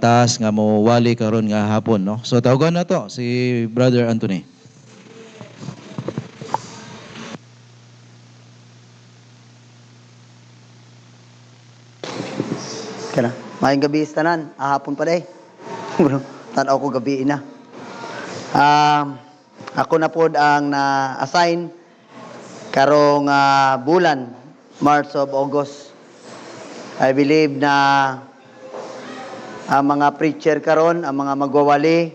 taas nga mo wali karon nga hapon, no? So tawagan na to si Brother Anthony. Kana. Maayong gabi sa tanan. Hapon pa day. Tanaw ko gabi na. Ako na pod ang na-assign karong bulan, March of August. I believe na ang mga preacher karon, ang mga magwawali,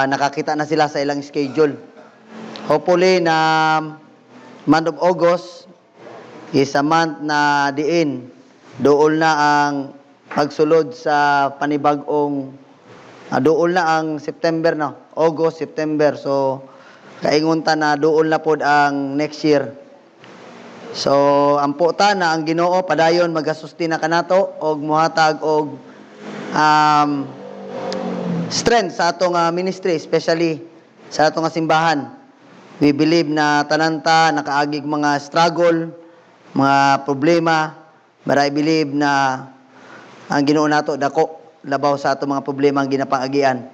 nakakita na sila sa ilang schedule. Hopefully na month of August is a month na diin dool na ang pagsulod sa panibagong dool na ang September na, August, September. So kaingon ta na dool na pod ang next year. So ang puta na ang Ginoo padayon magasustina kanato og muhatag og strength sa atong ministry, especially sa atong simbahan. We believe na tananta nakaagig mga struggle, mga problema. But I believe na ang Ginoo nato dako labaw sa ato mga problema ang ginapang-agian.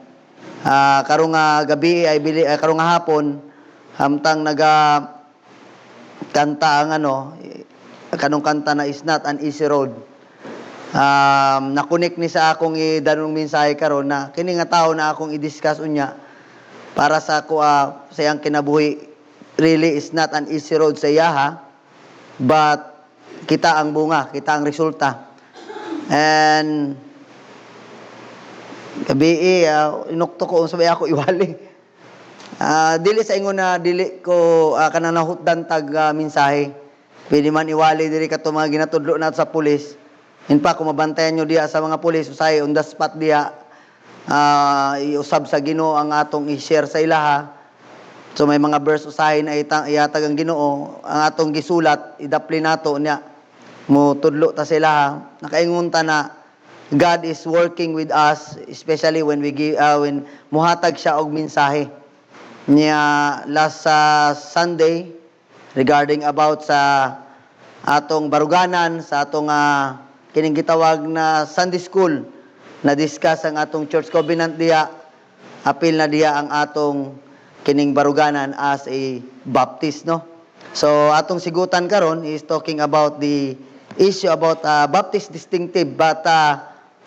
Karong gabi I believe karong hapon hamtang naga kanta ang kanong kanta na is not an easy road. Nakunik ni sa akong idanong mensahe karon na kini nga tawo na akong i-discuss unya para sa ako sa iyang kinabuhi really is not an easy road sa iyaha, but kita ang bunga, kita ang resulta. And gabi inukto ko sabay ako iwali. Dili sa ingon na dili ko kananahutdan tag mensahe. Pwede man iwali diri kato mga ginatudlo nat sa pulis. In fact, kung mabantayan nyo diya sa mga pulis, usay on the spot diya iusab sa Ginoo ang atong i-share sa ilaha. So may mga verse usahay na iatag ang Ginoo, ang atong gisulat idapli nato niya mo tudlo ta sila. Nakaingon ta na God is working with us, especially when we give when muhatag siya og mensahe niya last Sunday regarding about sa atong baruganan, sa atong kining gitawag na Sunday school na discuss ang atong church covenant diya, apil na diya ang atong kining baruganan as a Baptist, no? So atong sigutan karon is talking about the issue about Baptist distinctive but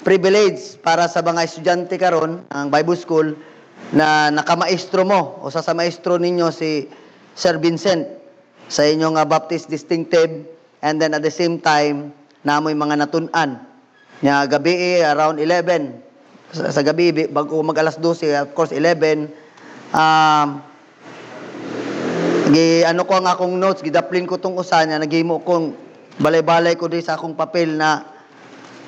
privilege para sa mga estudyante karon ang Bible School na nakamaestro mo o sa maestro ninyo si Sir Vincent sa inyong Baptist distinctive, and then at the same time namoy mga natun-an nya gabi around 11 sa gabi bago mag alas 12 of course 11 ano ko ang akong notes gidaplin ko tong usa nya naghimo kong balay-balay ko di sa akong papel na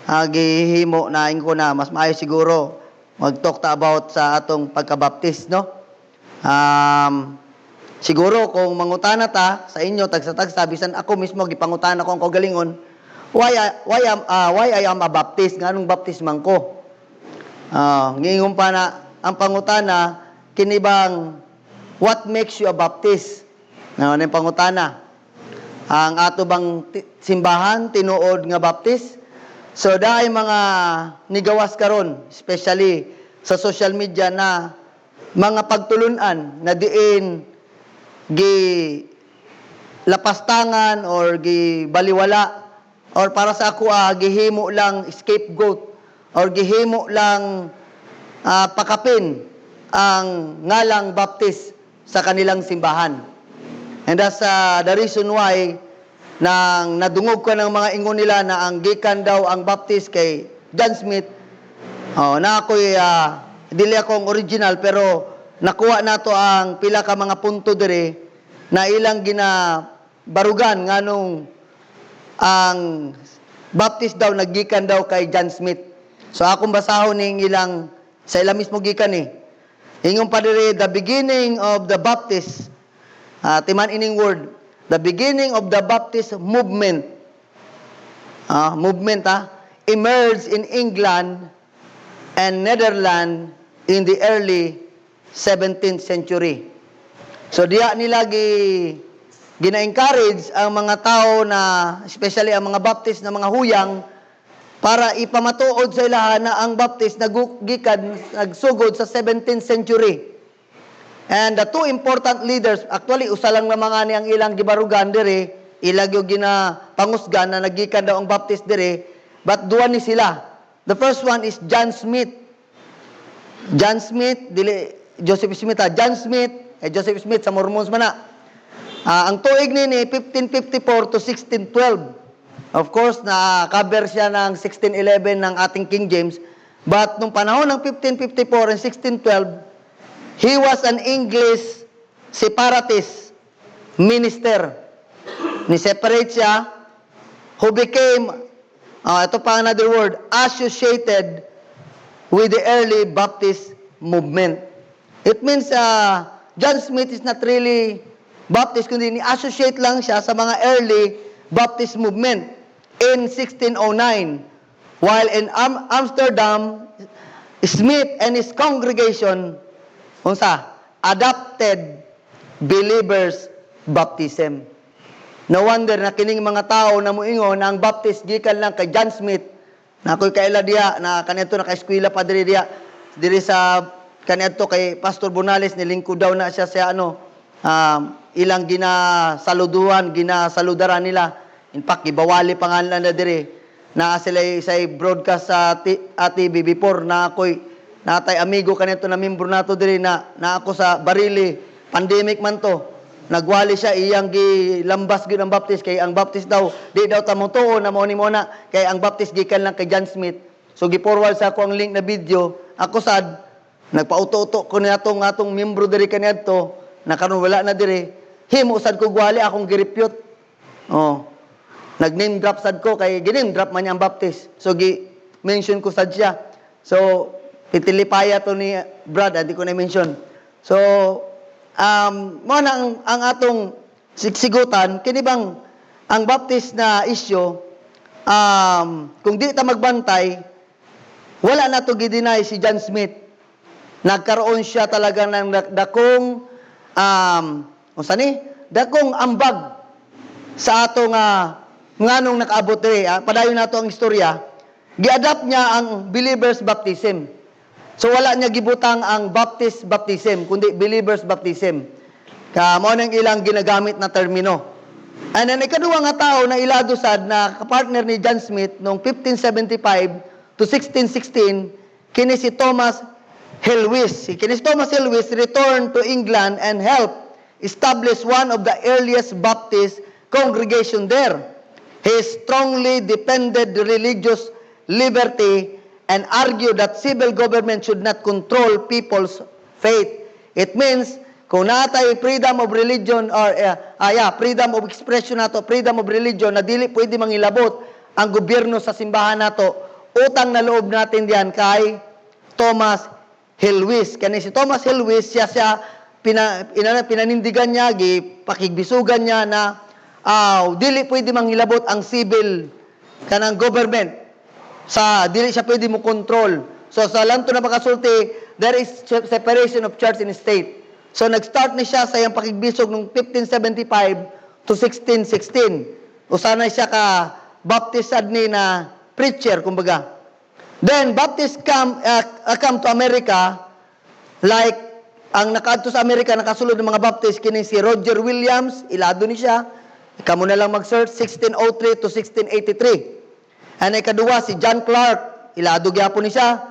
gihimo na ko na mas maayo siguro mag-talk ta about sa atong pagka-baptist, no? Siguro kung mangutana ta sa inyo tagsa-tagsa bisan ako mismo gipangutana ko ang kaugalingon why I am a Baptist, nganong Baptist man ko. Ngingon pa na ang pangutana kini bang what makes you a Baptist? Ano yung pangutana? Ang ato bang simbahan tinuod nga Baptist? So daay mga nigawas karon, especially sa social media na mga pagtulunan na diin gi lapastangan or gi baliwala or para sa ako gihimo lang scapegoat or gihimo lang pakapin ang ngalang Baptist sa kanilang simbahan. And that's the reason why nang nadungog ko ng mga ingon nila na ang gikan daw ang Baptist kay John Smith. Na ako'y dili akong original pero nakuha nato ang pila ka mga punto dire na ilang ginabarugan nganong ang Baptist daw naggikan daw kay John Smith. So akong basahon ning ilang sa ilang mismo gikan Ingon pa dire the beginning of the Baptist timan ining word, the beginning of the Baptist movement emerged in England and Netherlands in the early 17th century. So diya nila gina-encourage ang mga tao na especially ang mga Baptist na mga huyang para ipamatuod sa ilaha na ang Baptist nagsugod sa 17th century. And the two important leaders, actually, usa lang na mga ni ang ilang gibarugan dire, ilag yung ginapangusgan na nagikan daw ang Baptist dire, but duwa ni sila. The first one is John Smith. John Smith, Joseph Smith, John Smith, Joseph Smith sa Mormons man na. Ang tuig ni 1554 to 1612. Of course, na-cover siya ng 1611 ng ating King James. But nung panahon ng 1554 and 1612, he was an English separatist minister. Ni-separate siya, who became, ito pa another word, associated with the early Baptist movement. It means John Smith is not really Baptist, kundi ni-associate lang siya sa mga early Baptist movement in 1609. While in Amsterdam, Smith and his congregation adopted believers baptism. No wonder na kining mga tao na muingon na ang Baptist gikan lang kay John Smith na ako'y kaila diya na kanito naka-eskwela pa diri sa kanito kay Pastor Bonales nilingkod daw na siya sa ilang ginasaludaran nila. In fact, gibawali pangalan na diri na sila sa broadcast sa TV before na ako'y natay amigo kanito na membro nato diri na ako sa Barili, pandemic man to. Nagwali siya iyang gilambas gyud ang Baptist kay ang Baptist daw di daw tamong tuo na mao ni mona kay ang Baptist gikan lang kay John Smith. So gi-forward sa ako ang link na video. Ako sad nagpauto-uto ko ni atong membro diri kaniadto na karon wala na diri. Himo sad ko gwali akong gi-repute. Nag-name drop sad ko kay gi-name drop man niya ang Baptist. So gi-mention ko sad siya. So titilipaya to ni Brad, hindi ko na-mention. So, mo na ang atong siksigutan, kini bang ang Baptist na issue, kung di ta magbantay, wala na to gidinay si John Smith. Nagkaroon siya talaga ng dakong, dakong ambag sa atong nganong nakaabot diri. Padayon nato ang istorya. Gi-adapt niya ang believers baptism. So wala niya gibutang ang Baptist baptism, kundi believers baptism. Mao nang ilang ginagamit na termino. And then ikaduwa nga tao na ilado sad na kapartner ni John Smith noong 1575 to 1616, kini si Thomas Helwys. Kini si Thomas Helwys returned to England and helped establish one of the earliest Baptist congregation there. He strongly defended the religious liberty and argued that civil government should not control people's faith. It means, kung natay freedom of religion or freedom of expression nato, freedom of religion na dili pwede mangilabot ang gobyerno sa simbahan nato, utang na loob natin diyan kay Thomas Helwys. Kani si Thomas Helwys siya pinanindigan niya, pakigbisugan niya na dili pwede manghilabot ang civil kanang government. Dili siya pwede mo control. So sa lanto na pagkasulti, there is separation of church and state. So nag-start ni siya sa iyang pakigbisog noong 1575 to 1616. Usanay siya ka Baptist adni na preacher kumbaga. Then Baptist come to America, like ang nakaadto sa Amerika nakasulod ng mga Baptist kini si Roger Williams, ilado ni siya. Kamo na lang mag-search 1603 to 1683. And ikaduwa si John Clark, ilado gyapon ni siya.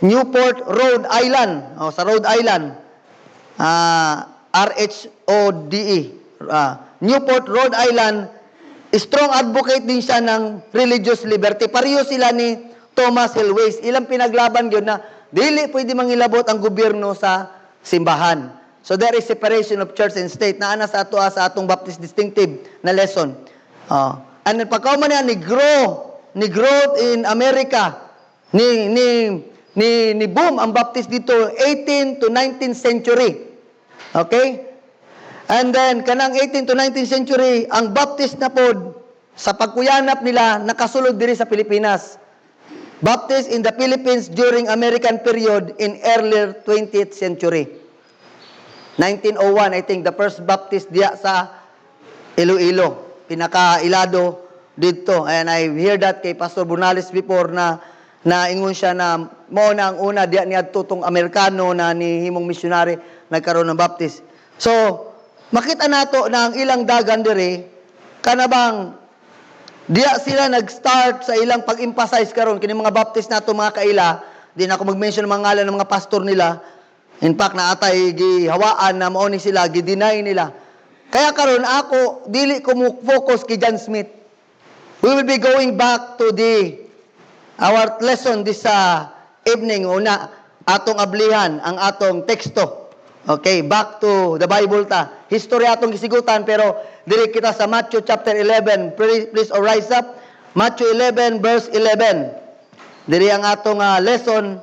Newport, Rhode Island. Sa Rhode Island. RHODE. Newport, Rhode Island. Strong advocate din siya ng religious liberty. Pareho sila ni Thomas Helwys. Ilang pinaglaban yun na dili pwede mangilabot ang gobyerno sa simbahan. So there is separation of church and state na ana sa atong Baptist distinctive na lesson. And pagkauman niya ni growth in America, ni boom ang Baptist dito 18th to 19th century. Okay? And then kanang 18th to 19th century, ang Baptist na pod sa pagkuyanap nila nakasulod diri sa Pilipinas. Baptist in the Philippines during American period in earlier 20th century. 1901, I think, the first Baptist diya sa Iloilo. Pinakailado dito. And I hear that kay Pastor Bunales before na ingon siya na mo na ang una diya ni adtutong Amerikano na ni himong missionary nagkaroon ng baptist. So, makita nato na ang ilang dagan diri kanabang diya sila nag-start sa ilang pag-emphasize karon kini mga baptist nato mga kaila. Di na ako mag-mention ng mga ngalan ng mga pastor nila. In fact, naatay gihawaan na mao ni sila, gi-deny nila. Kaya karon ako dili ko mo focus kay John Smith. We will be going back to our lesson this evening. Una, atong ablihan ang atong teksto. Okay, back to the Bible ta. History atong gisigutan pero diri kita sa Matthew chapter 11. Please rise up. Matthew 11 verse 11. Diri ang atong lesson.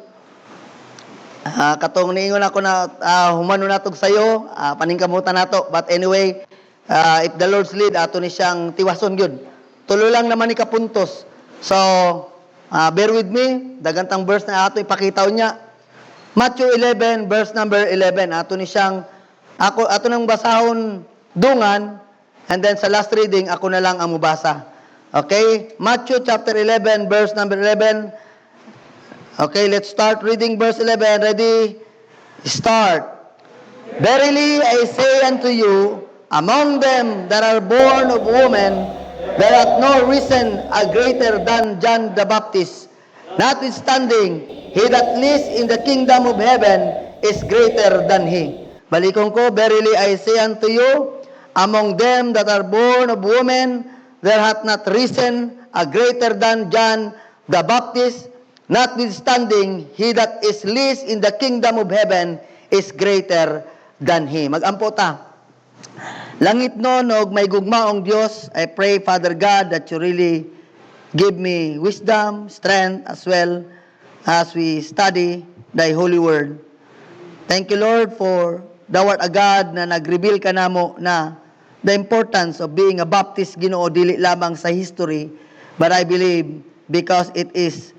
Katong niingon ako na humano natog sayo, paningkamutan nato. But anyway, if the Lord's lead, ato ni siyang tiwason gyud. Tulo lang naman ni kapuntos. So, bear with me. Dagantang verse na ato ipakita niya. Matthew 11 verse number 11. Ato ni siyang ato nang basahon dungan and then sa last reading ako na lang ang mubasa. Okay? Matthew chapter 11 verse number 11. Okay, let's start reading verse 11. Ready? Start. Verily I say unto you, among them that are born of woman, there hath no risen a greater than John the Baptist. Notwithstanding, he that lives in the kingdom of heaven is greater than he. Balikon ko, verily I say unto you, among them that are born of woman, there hath not risen a greater than John the Baptist. Notwithstanding, he that is least in the kingdom of heaven is greater than he. Mag-ampo ta. Langit non og may gugmaong Dios, I pray, Father God, that you really give me wisdom, strength, as well as we study thy holy word. Thank you, Lord, for thou art a God na nag-reveal ka namo na the importance of being a Baptist, Ginoo, dili lamang sa history, but I believe because it is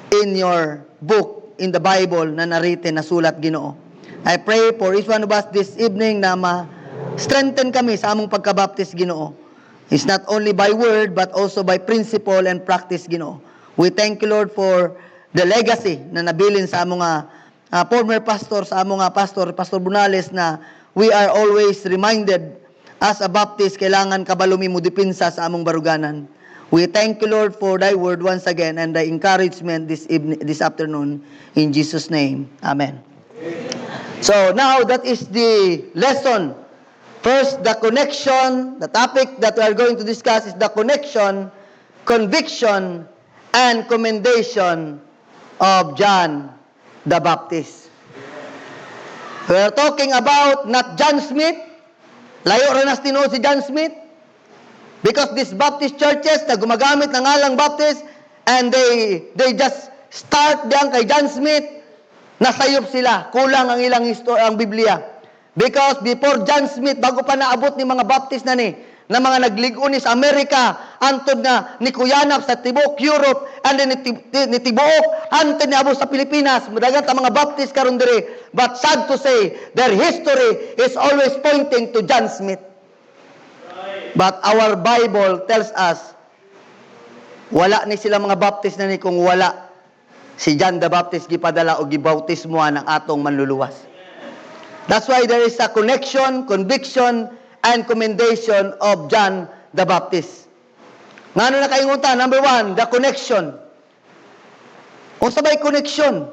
in your book, in the Bible, na naritten, na sulat, Ginoo. I pray for each one of us this evening na ma-strengthen kami sa among pagka-baptist, Ginoo. It's not only by word, but also by principle and practice, Ginoo. We thank you, Lord, for the legacy na nabilin sa among former pastor, sa among pastor Bunales, na we are always reminded as a Baptist, kailangan kabalumi mo dipinsa sa among baruganan. We thank you, Lord, for thy word once again and the encouragement this afternoon. In Jesus' name, amen. So now that is the lesson. First, the connection. The topic that we are going to discuss is the connection, conviction, and commendation of John the Baptist. We are talking about not John Smith. Layo rin nas tinuod si John Smith. Because these Baptist churches na gumagamit ng ngalang Baptist and they just start diyan kay John Smith, nasayop sila. Kulang ang ilang ang Biblia. Because before John Smith, bago pa naabot ni mga Baptist na na mga nagligon ni sa Amerika, antod nga ni Kuyanap sa Tibok, Europe, and then ni Tibuok, antod ni abot sa Pilipinas, madagat ang mga Baptist karon diri. But sad to say, their history is always pointing to John Smith. But our Bible tells us, wala ni sila mga Baptist na kung wala si John the Baptist gipadala o gibautismohan ng atong manluluwas. That's why there is a connection, conviction, and commendation of John the Baptist. Ngano na kaingunta? Number one, the connection. Unsa bay connection?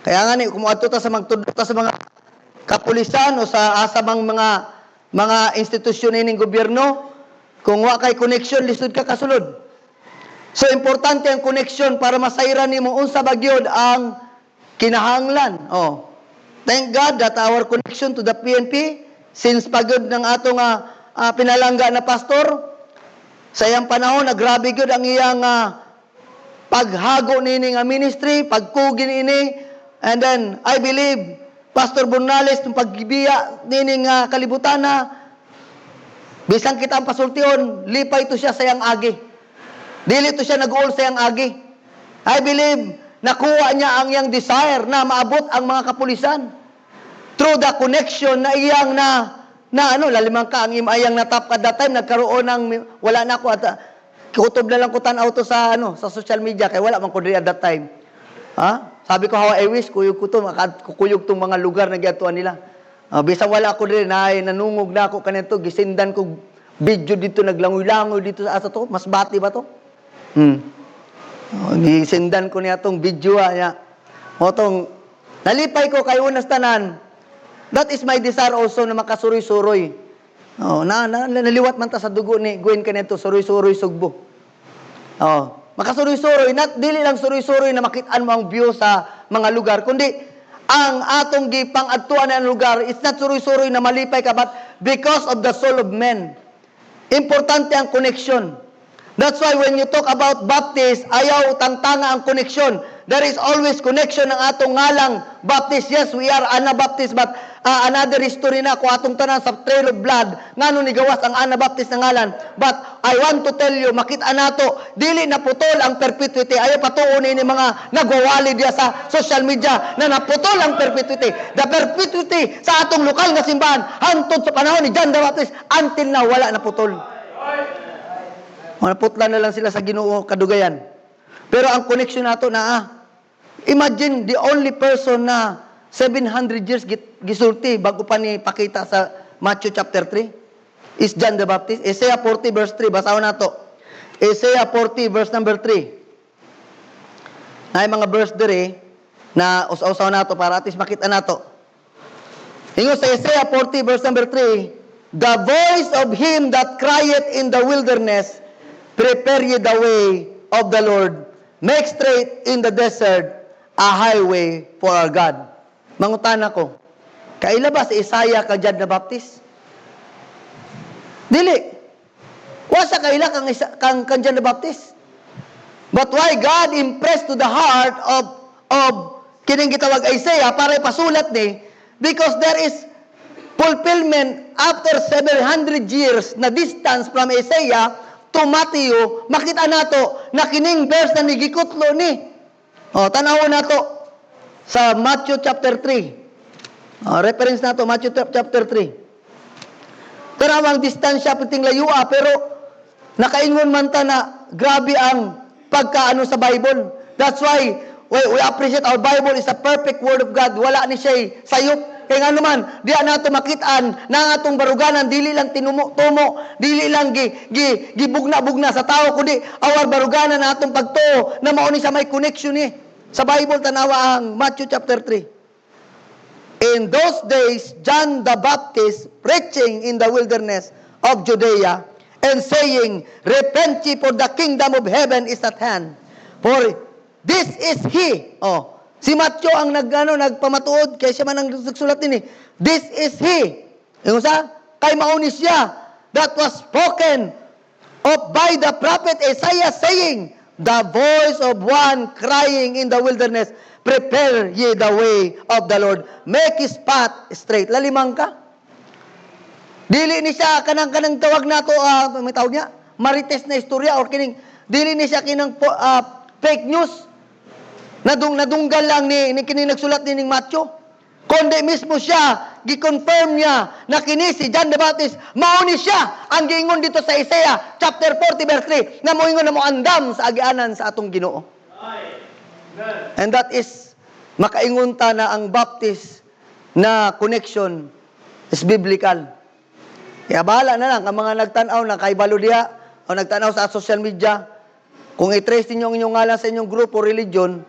Kaya nga ni kumuadto ta sa magtudlo ta sa mga kapulisan o sa asamang mga institusyon ning gobyerno. Kung wa kay connection, lisod ka kasulod. So, importante ang connection para masayran nimo unsa bagyod ang kinahanglan. Oh. Thank God that our connection to the PNP, since pagod ng atong pinalangga na pastor, sa iyang panahon, grabe gyud ang iyang paghago nini nga ministry, pagkugi nini, and then, I believe, Pastor Bunales, itong pagbiya nini nga kalibutan na, bisang kita ang pasultion, lipay to siya sa iyang agi. Dili to siya nag-uol sa iyang agi. I believe, nakuha niya ang iyang desire na maabot ang mga kapulisan. Through the connection na iyang lalimang ka, ang imayang natap at that time, nagkaroon ng, wala na ako at kutob na lang ko tanaw to sa sa social media kay wala man ko diri at that time. Ha? Sabi ko, how I wish kuyog ko to, kukuyog tong mga lugar na giyatuan nila. Bisang wala ko diri na nanungog na ako kanito, gisindan ko video dito naglangoy-langoy dito sa asa to, mas bati ba to? Gisindan ko niya tong video niya. O tong nalipay ko kay unas tanan. That is my desire also na makasuroy-suroy. Naliwat man ta sa dugo ni Gwen kanito, suroy-suroy sugbo. Makasuroy-suroy, dili lang suroy-suroy na makitaan mo ang view sa mga lugar, kundi ang atong gipang adtuan ang lugar, it's not suroy-suroy na malipay ka, but because of the soul of men. Importante ang connection. That's why when you talk about Baptist, ayaw tangtanga ang connection. There is always connection ng atong ngalang Baptist. Yes, we are Anabaptist, but another history na ko atong tanan sa trail of blood ngano ni gawas ang Anabaptist na ngalan. But I want to tell you, makita nato dili na putol ang perpetuity. Ayaw patuon ni mga nagwawali diya sa social media na naputol ang perpetuity. The perpetuity sa atong lokal nga simbahan hantod sa panahon ni John the Baptist until now wala na putol. Naputla na lang sila sa Ginoo kadugayan. Pero ang connection nato imagine the only person na 700 years gisulti bago pa ni pakita sa Matthew chapter 3 is John the Baptist. Isaiah 40 verse 3, basahon nato. Isaiah 40 verse number 3. Nay mga verse dire na usaw-usaw nato para at least makita nato. Ingo sa Isaiah 40 verse number 3, the voice of him that crieth in the wilderness, prepare ye the way of the Lord, make straight in the desert a highway for our God. Mangutana ko, kaila ba si Isaiah ka John the Baptist? Dili. Wasa kaila kang John the Baptist. But why God impressed to the heart of kining gitawag Isaiah para ipasulat ni, because there is fulfillment after 700 years na distance from Isaiah to Matthew, makita nato na kining verse na nigikutlo ni. Tanawon nato sa Matthew chapter 3. Reference nato Matthew chapter 3. Tarawang distansya piting layua pero nakaingon man ta na grabe ang pagkaano sa Bible. That's why we appreciate our Bible is a perfect word of God. Wala ni siya sayop. Kaya nga naman, diya nato makitaan na atong baruganan, dili lang tinumo-tumo, dili lang gibugna-bugna sa tao, kundi awar baruganan na atong pagtuo na mauni sa may connection ni. Sa Bible, tanawa ang Matthew chapter 3. In those days, John the Baptist preaching in the wilderness of Judea and saying, repent ye, for the kingdom of heaven is at hand. For this is he. Si Matthew ang nagpamatuod kay siya man ang nagsulat din. This is he. Yung sa kay mauni siya that was spoken of by the prophet Isaiah saying, the voice of one crying in the wilderness, prepare ye the way of the Lord, make his path straight. Lalimang ka. Dili ni siya kanang tawag nato may tawag niya marites na istorya or kining dili ni siya kinang fake news. Nadunggal lang ni kini nagsulat ni Matthew. Kundi mismo siya, gi-confirm niya na kini si John the Baptist, mauni siya ang giingon dito sa Isaiah chapter 40 verse 3 na moingon na mo andam sa agianan sa atong Ginoo. And that is makaingon ta na ang Baptist na connection is biblical. Kaya bahala na lang ang mga nagtanaw na kay balo diha o nagtanaw sa social media. Kung i-trace ninyo ang inyong ngalan sa inyong grupo o religion,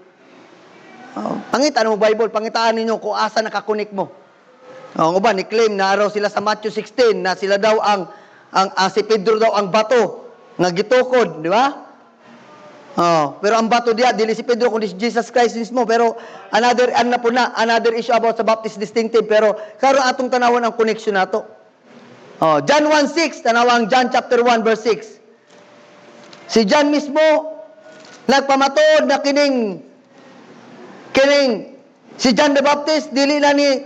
pangitaan mo Bible, pangitaan ninyo kung asa nakakunik mo. Ang uban, ni-claim na araw sila sa Matthew 16 na sila daw si Pedro daw ang bato nga gitukod, di ba? Pero ang bato diya, dili si Pedro kundi si Jesus Christ mismo. Pero another issue about sa Baptist distinctive. Pero karon atong tanawon ang connection nato. John 1:6, tanawang John chapter 1 verse 6. Si John mismo nagpamatuod na kining si John the Baptist dili na ni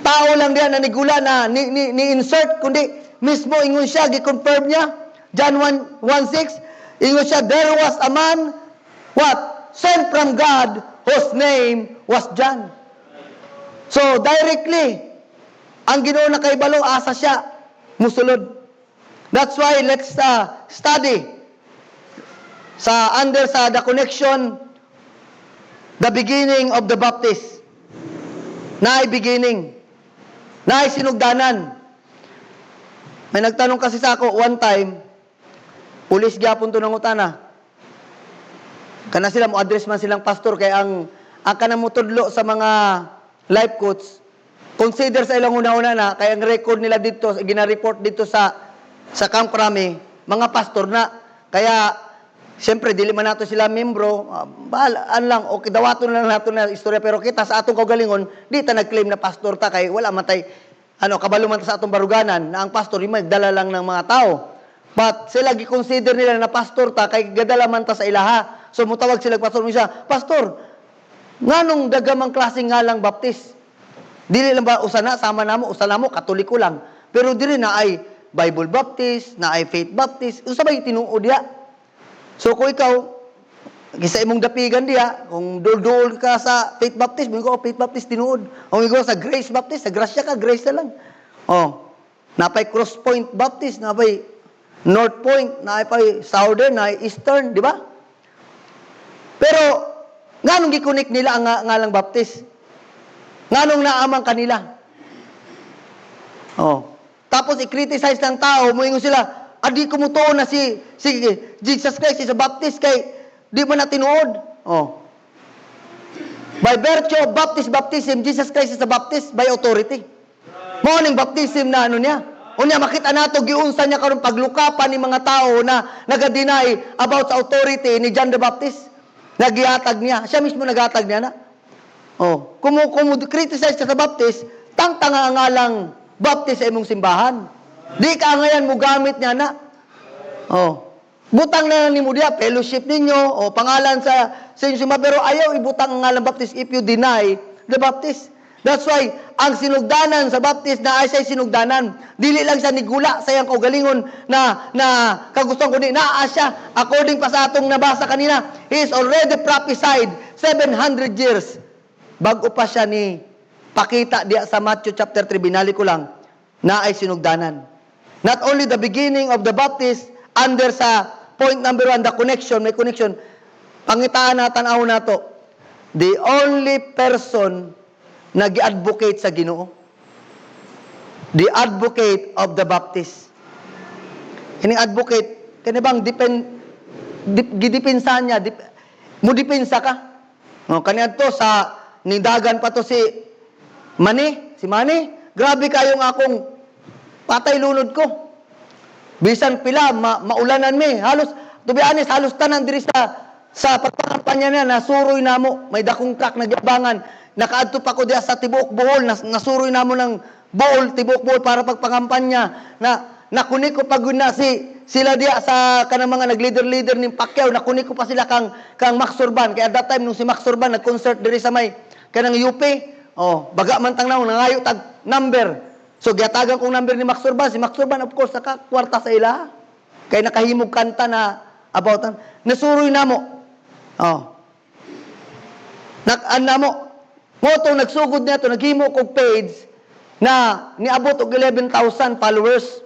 tao lang diyan na nigula na ni insert kundi mismo ingon siya gi-confirm niya John 1:6 ingon siya there was a man sent from God whose name was John. So directly ang Ginoo na kaibalo asa siya musulod. That's why let's study under sa The Connection, the beginning of the Baptist. Naay beginning. Naay sinugdanan. May nagtanong kasi sa ako, one time, pulis gyapon to ng utana. Kana sila mo address man silang pastor kay ang kanang mutudlo sa mga life coach consider sa ilang una-una na kay ang record nila dito gina-report dito sa Camp Crame mga pastor na kaya siyempre dili man nato sila membro bahalaan lang okay dawaton lang nato na istorya pero kita sa atong kaugalingon di ta nag-claim na pastor ta kay wala man tay kabalo man ta sa atong baruganan na ang pastor di magdala lang ng mga tao. But sila gi-consider nila na pastor ta kay gadala man ta sa ilaha. So mutawag sila pastor mo siya, pastor, nganong dagamang klaseng ngalang baptis? Dili lang ba usana sama namo, usana mo Katoliko lang. Pero dili na ay Bible baptist, na ay faith baptist, usa bay tinuod diha. So kung ikaw gisa imong dapigan diha, kung dul ka sa faith baptist, mo ko faith baptist tinuod. Kung ikaw sa grace baptist, sa grasya ka, grace na lang. Napay Cross Point Baptist, napay North Point, na ay Southern, na ay Eastern, di ba? Pero, nganong gikunik nila ang ngalang baptist? Nganong naamang kanila? Tapos i-criticize ng tao, muingon sila, di ko mutuon na si Jesus Christ is a baptist, kay di man na tinuod. By virtue of baptism, Jesus Christ is a baptist by authority. Morning baptism na niya. Unya makita nato giunsa niya karon paglukapan ni mga tao na naga-deny about sa authority ni John the Baptist. Nagihatag niya. Siya mismo naghatag niya na. Kumu criticize sa Baptist, tangtang ang ngalang Baptist sa imong simbahan. Di ka ngayon mo gamit niya na. Butang na ni mo diya fellowship ninyo pangalan sa inyong simbahan pero ayaw ibutang ang ngalang Baptist if you deny the Baptist. That's why, ang sinugdanan sa Baptist na ay siya'y sinugdanan. Dili lang siya nigula sa iyang kaugalingon na kagustuhan ko na siya. According pa sa atong nabasa kanina, he is already prophesied 700 years. Bago pa siya ni pakita diya sa Matthew chapter 3, binali ko lang, na ay sinugdanan. Not only the beginning of the Baptist, under sa point number 1, the connection, may connection. Pangitaan na, tanaw na to. The only person nag-advocate sa Ginoo. The advocate of the Baptist. Kining advocate, kani bang gidipinsa niya, mo dipinsa ka. Kani adto sa nindagan pa to si Mani, grabe kayong akong patay lunod ko. Bisan pila maulanan mi, halos to be honest, halos tanan diri sa pagpakampanya niya nasuroy namo, may dakong truck nagyabangan. Nakaadto pa ko diya sa Tibuok Bohol, nasuroy namo ng Bohol, Tibuok Bohol para pagpangampanya na nakuni ko pag na sila diya sa kanang mga nag-leader ni Pacquiao, nakuni ko pa sila kang Max Sorban. Kaya at that time nung si Max Sorban nag-concert diri sa may kanang UP, baga man tang naw nangayo tag number. So giatagan kong number ni Max Sorban, si Max Sorban of course nakakwarta sa ila. Kay nakahimog kanta na about nasuroy namo. Namo Moto nagsugod niya to, naghimo kog page na niabot og 11,000 followers.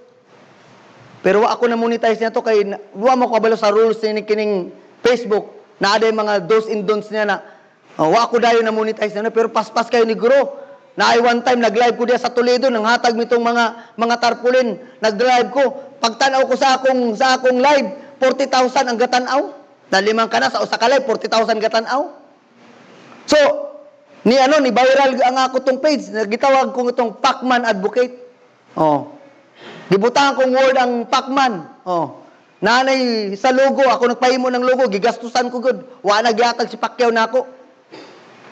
Pero wa ako na monetize niya to kay wa mo ko kabalo sa rules ni kining Facebook na aday mga do's and don'ts niya na wa ako dayon na monetize na pero paspas kayo ni Guro. Na ay one time nag-live ko diya sa Toledo nang hatag mitong mga tarpaulin, nag-live ko. Pagtanaw ko sa akong live, 40,000 ang gatanaw. Nalimang ka na sa usa ka live 40,000 gatanaw. So ni viral ang ako tong page. Gitawag ko itong Pacman Advocate. Gibutangan kong word ang Pacman. Nanay sa logo, ako nagpahimo ng logo, gigastusan ko gud. Wa na gihatag si Pacquiao nako.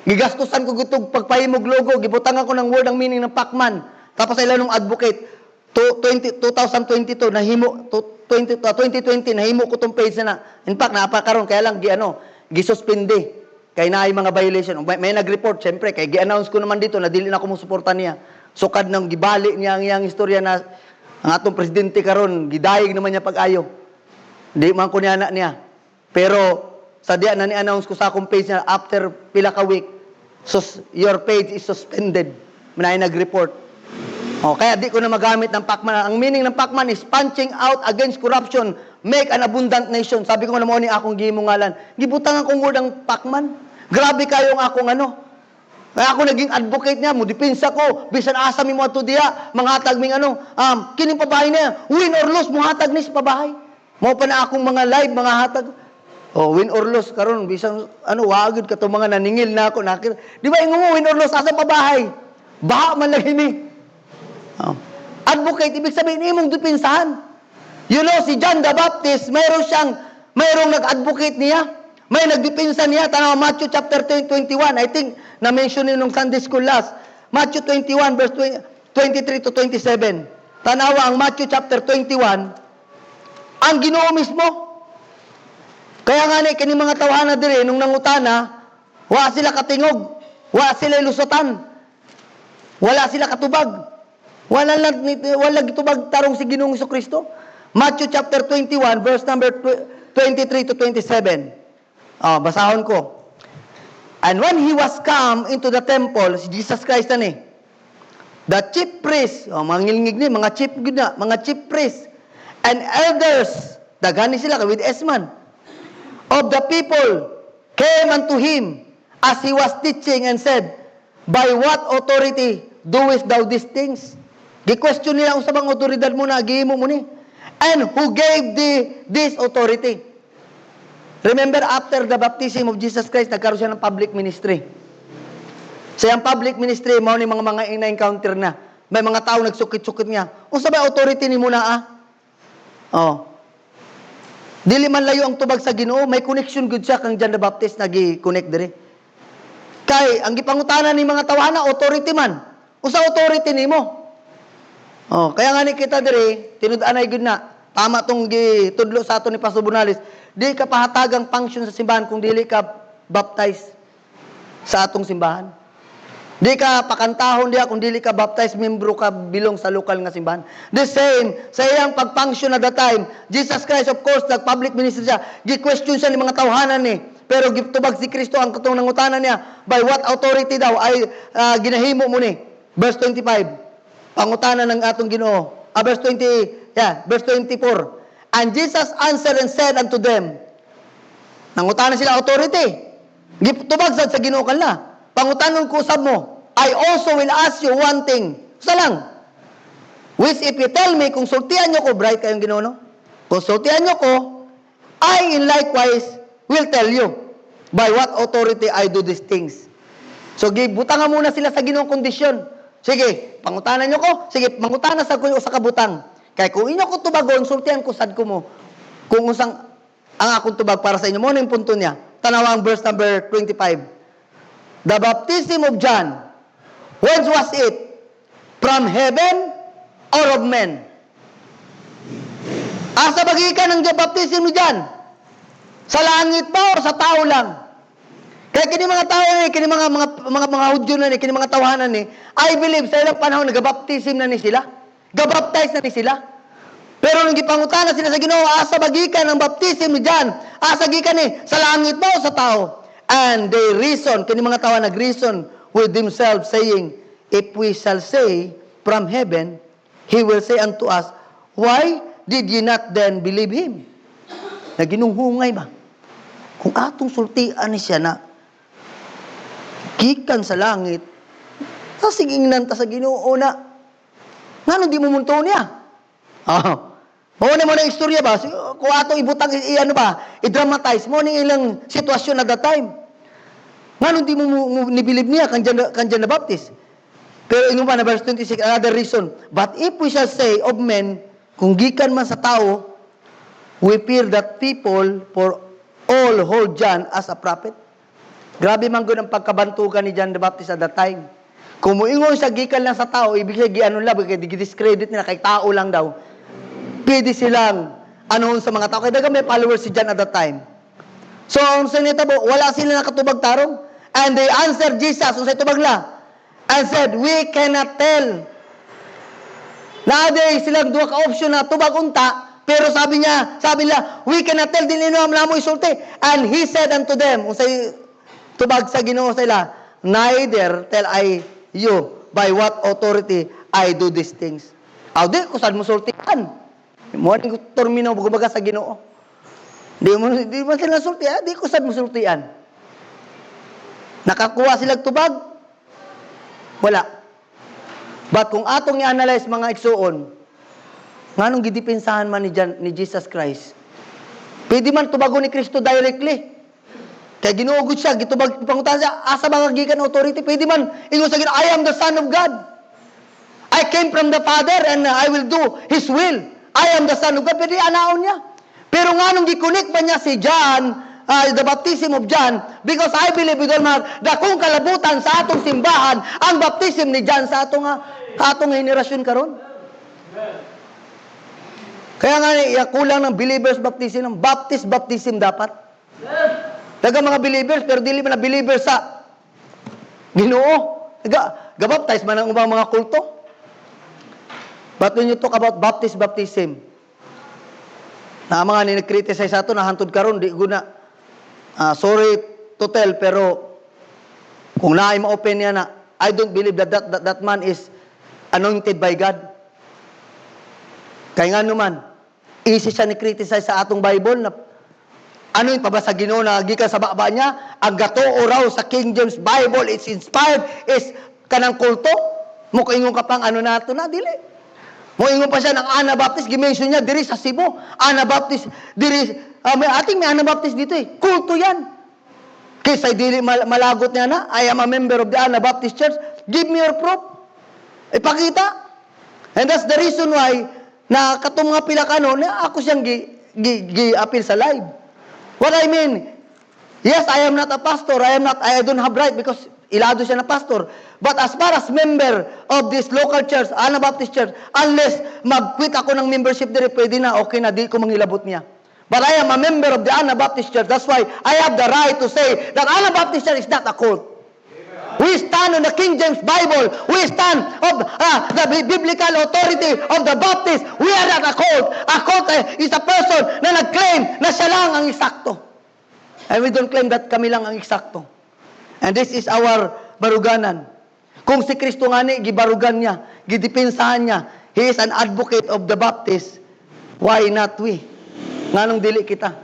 Gigastusan ko gud tong pagpahimog logo, gibutangan ko ng word ang meaning ng Pacman. Tapos ila nung advocate 2022 nahimo 2020 nahimo ko tong page na. In fact, napakaron kaya lang gisuspende. Kay naay mga violation. May nag-report, syempre, kay gi-announce ko naman dito na dili na ko mo suporta niya. Sukad nang gibali niya ang iyang istorya na ang atong presidente karon gidayeg naman niya pag-ayo. Di man ko niya. Pero sa diya na ni-announce ko sa akong page na after pila ka week, your page is suspended. May nag-report. Kaya di ko na magamit ng Pacman. Ang meaning ng Pacman is punching out against corruption, make an abundant nation. Sabi ko na mo ni akong gimungalan. Gibutangan kong word ang Pacman. Grabe kayo ang akong ano. Kaya ako naging advocate niya, mo depensa ko, bisan asa mi mo ato diha, manghatag ming ano, kining pabahay niya, win or lose, muhatag ni sa pabahay. Mo pa na akong mga live, mga hatag. Oh, win or lose karon bisan ano, wagid ka to mga naningil na ako nakita. Di ba ingon mo win or lose asa pabahay? Baha man lagi ni. Oh. Advocate ibig sabihin imong depensahan. You know si John the Baptist, mayroong nag-advocate niya. May nagdepensa niya, tanaw Matthew chapter 21, I think, na-mention nung Sunday school last. Matthew 21, verse 23 to 27. Tanawa ang Matthew chapter 21, ang Ginoo mismo. Kaya nga ni, kini mga tawhana dire, nung nangutana, wa sila katingog, wa sila lusotan, wala sila katubag. Wala gitubag tarong si Ginoong Kristo. Matthew chapter 21, verse number 23 to 27. Basahon ko. And when he was come into the temple, si Jesus Christ na ni, the chief priests, mga ngilngig ni, mga chief priests, and elders, dagani sila, with esman, of the people, came unto him, as he was teaching, and said, by what authority doest thou these things? Gi-question nila, sa bang otoridad mo na, gihimo mo ni? And who gave thee this authority? Remember, after the baptism of Jesus Christ, nagkaroon siya ng public ministry. Sa yung public ministry, mao ni mga ina-encounter na. May mga tao nagsukit-sukit niya. Unsa ba authority ni mo na Dili man layo ang tubag sa Ginoo, may connection gud siya kang John the Baptist nagi-connect dire. Kay ang gipangutanan ni mga tawhana authority man. Unsa authority nimo? Kaya nga ni kita dire, tinud-anay gud na. Tama tong gitudlo sa ato ni Pastor Bonalis. Di ka pahatagang function sa simbahan kung dili ka baptize sa atong simbahan. Di ka pakantahon diha kung dili ka baptize, membro ka bilong sa lokal nga simbahan. The same, sa iyang pag-function at the time, Jesus Christ, of course, nag-public ministry siya, gi-question siya ni mga tawhanan ni, pero gitubag si Kristo ang katong nangutanan niya, by what authority daw ay ginahimo mo ni? Verse 25, pangutanan ng atong Ginoo. Verse 24. And Jesus answered and said unto them, nangutanan sila authority. Gitubag sa Ginoo kanila. Pangutanon ko sab mo, I also will ask you one thing. Sa lang. Which if you tell me, kung sultihan nyo ko, bright kayong Ginoo, no? Kung sultihan nyo ko, I in likewise will tell you by what authority I do these things. So, butangan muna sila sa Ginoong kondisyon. Sige, pangutanan nyo ko. Sige, pangutanan sa kuyo sa kabutang. Kaya kung inyo ko tubagon, sultihan ko sad ko mo. Kung usang ang akong tubag para sa inyo, mo na yung punto niya. Tanawa ang verse number 25. The baptism of John, whence was it? From heaven or of men? Asa bagikan ang baptism ni John? Sa langit ba o sa tao lang? Kaya kini mga tao ni, kini mga Hudyo na ni, kini mga tawhanan ni, I believe sa ilang panahon nagabaptism na ni sila. Gabaptize na ni sila. Pero nung gipangutana sila sa Ginoo, asa bagikan ang baptism ni John? Asa gikan ni? Sa langit ba o sa tao? And they reason, kini mga tao nag-reason with themselves, saying, if we shall say from heaven, he will say unto us, why did ye not then believe him? Naginunghungay ba? Kung atong sultian ni siya na gikan sa langit, sa sigingnan ta sa Ginoo na, ngano di mo munto niya? Muna mo na istorya ba? Kung ato ibutang, i-dramatize mo ni ilang sitwasyon at that time. Ngano di mo nibilib niya kan John the Baptist? Pero ingon pa na verse 26, another reason. But if we shall say of men, kung gikan man sa tao, we fear that people for all hold John as a prophet. Grabe man gud ang pagkabantugan ni John the Baptist at that time. Kung muingon sa gikan lang sa tao, ibig sabihin kay discredit nila kay tao lang daw. Pwede silang anoon sa mga tao. Kaya daga may followers si John at that time. So, ang sinitabo, wala sila nakatubag tarong. And they answered Jesus, unsay tubag la, and said, we cannot tell. Naaday silang duha ka option na tubag unta, pero sabi nila, we cannot tell, din ino mo isulti. And he said unto them, unsay tubag sa Ginoo sa ila, neither tell I you by what authority I do these things. Di, kung saan mo sultihan. Mo ni termino bugabaga sa Ginoo. Di mo sila sultian, di ko sad mo sultian. Nakakuha sila tubag? Wala. But kung atong i-analyze mga igsuon, nganong gidepensahan man ni Jesus Christ? Pwede man tubagon ni Kristo directly. Kaya ginuugod siya, gitubag pangutan siya, asa mga gikan authority, pwede man ingon sa Ginoo, I am the Son of God. I came from the Father and I will do His will. I am the Son of God. Pwede anaon niya. Pero nga nung gikunik pa niya si John, the baptism of John, because I believe with all my heart, dakong kalabutan sa atong simbahan, ang baptism ni John sa atong henerasyon karon. Kaya nga kulang ng believers baptism, ng Baptist baptism dapat. Daga mga believers, pero dili man na believers sa Ginoo. Gabaptize man ang ubang mga kulto. But when you talk about Baptist baptism, na mga ni-criticize sa ito, nahantod karon di guna. Sorry to tell, pero kung naay ma-open niya na, I don't believe that man is anointed by God. Kaya nga naman, easy siya ni-criticize sa atong Bible na ano yung pabasa Ginoo na gikan sa baba niya, ang gatoo raw sa King James Bible, it's inspired, is kanang kulto. Mukaingon ka pang ano nato na, dili. Muingon pa siya ng Anabaptist, gimension niya, diri sa Cebu, Anabaptist, diri, ating may Anabaptist dito eh, kulto yan. Kaysa dili malagot niya na, I am a member of the Anabaptist Church, give me your proof. Ipakita. And that's the reason why, na katong mga pilakano, na ako siyang gi-appeal sa live. What I mean, yes, I am not a pastor, I don't have right because ilado siya na pastor. But as far as member of this local church, Anabaptist Church, unless mag-quit ako ng membership dire, pwede na, okay na, di ko mangilabot niya. But I am a member of the Anabaptist Church. That's why I have the right to say that Anabaptist Church is not a cult. We stand on the King James Bible. We stand of the biblical authority of the Baptist. We are not a cult. A cult is a person na nag-claim na siya lang ang eksakto. And we don't claim that kami lang ang eksakto. And this is our baruganan. Kung si Kristo nga ni, gibarugan niya, gidepensahan niya, He is an advocate of the Baptist, why not we? Nganong dili kita?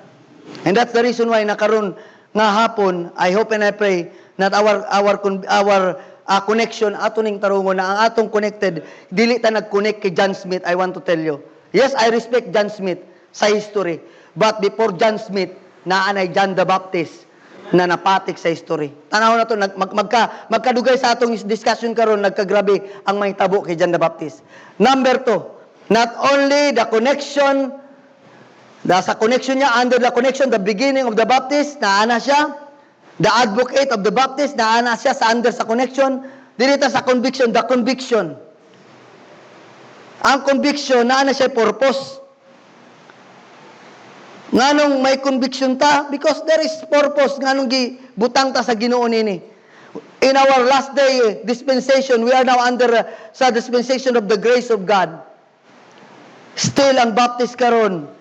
And that's the reason why nakaroon nga hapon, I hope and I pray that our connection ato ning tarungon na ang atong connected, dili ta nag-connect kay John Smith, I want to tell you. Yes, I respect John Smith sa history, but before John Smith, naanay John the Baptist na napatik sa history. Tanaw na to, magkadugay sa atong discussion karon, nagkagrabe ang may tabo kay John the Baptist. Number 2, not only the connection, sa connection niya, under the connection, the beginning of the Baptist, naana siya, the advocate of the Baptist, naana siya sa under sa connection, dirita sa conviction, the conviction. Ang conviction, naana siya purpose. Nganong may conviction ta? Because there is purpose. Nganong gibutang ta sa Ginoo nini. In our last day dispensation, we are now under sa dispensation of the grace of God. Still, ang Baptist karon,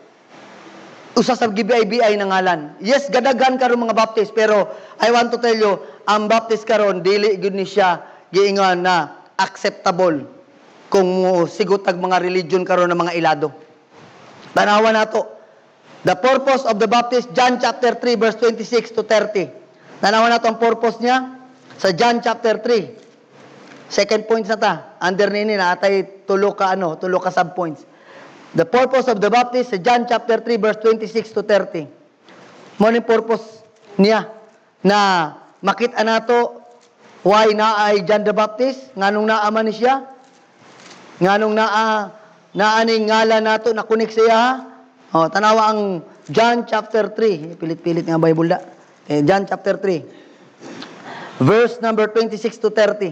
usa sa gibay-biyay na ngalan. Yes, gadagan karon mga Baptist, pero I want to tell you, ang Baptist karon, dili gud ni siya giingon na acceptable kung sigutag mga religion karon ng mga ilado. Tanawan nato. The purpose of the Baptist, John chapter 3, verse 26 to 30. Tanawan nato ang purpose niya sa John chapter 3. Second point na ta. Under nini na atay tulo ka sub-points. The purpose of the Baptist sa John chapter 3, verse 26 to 30. Mo ni purpose niya na makita nato why naay John the Baptist, nganong naaman ni siya, nganong naaning ngalan nato na connect siya. Tanawa ang John chapter 3. Pilit-pilit nga Bible da. John chapter 3. Verse number 26 to 30.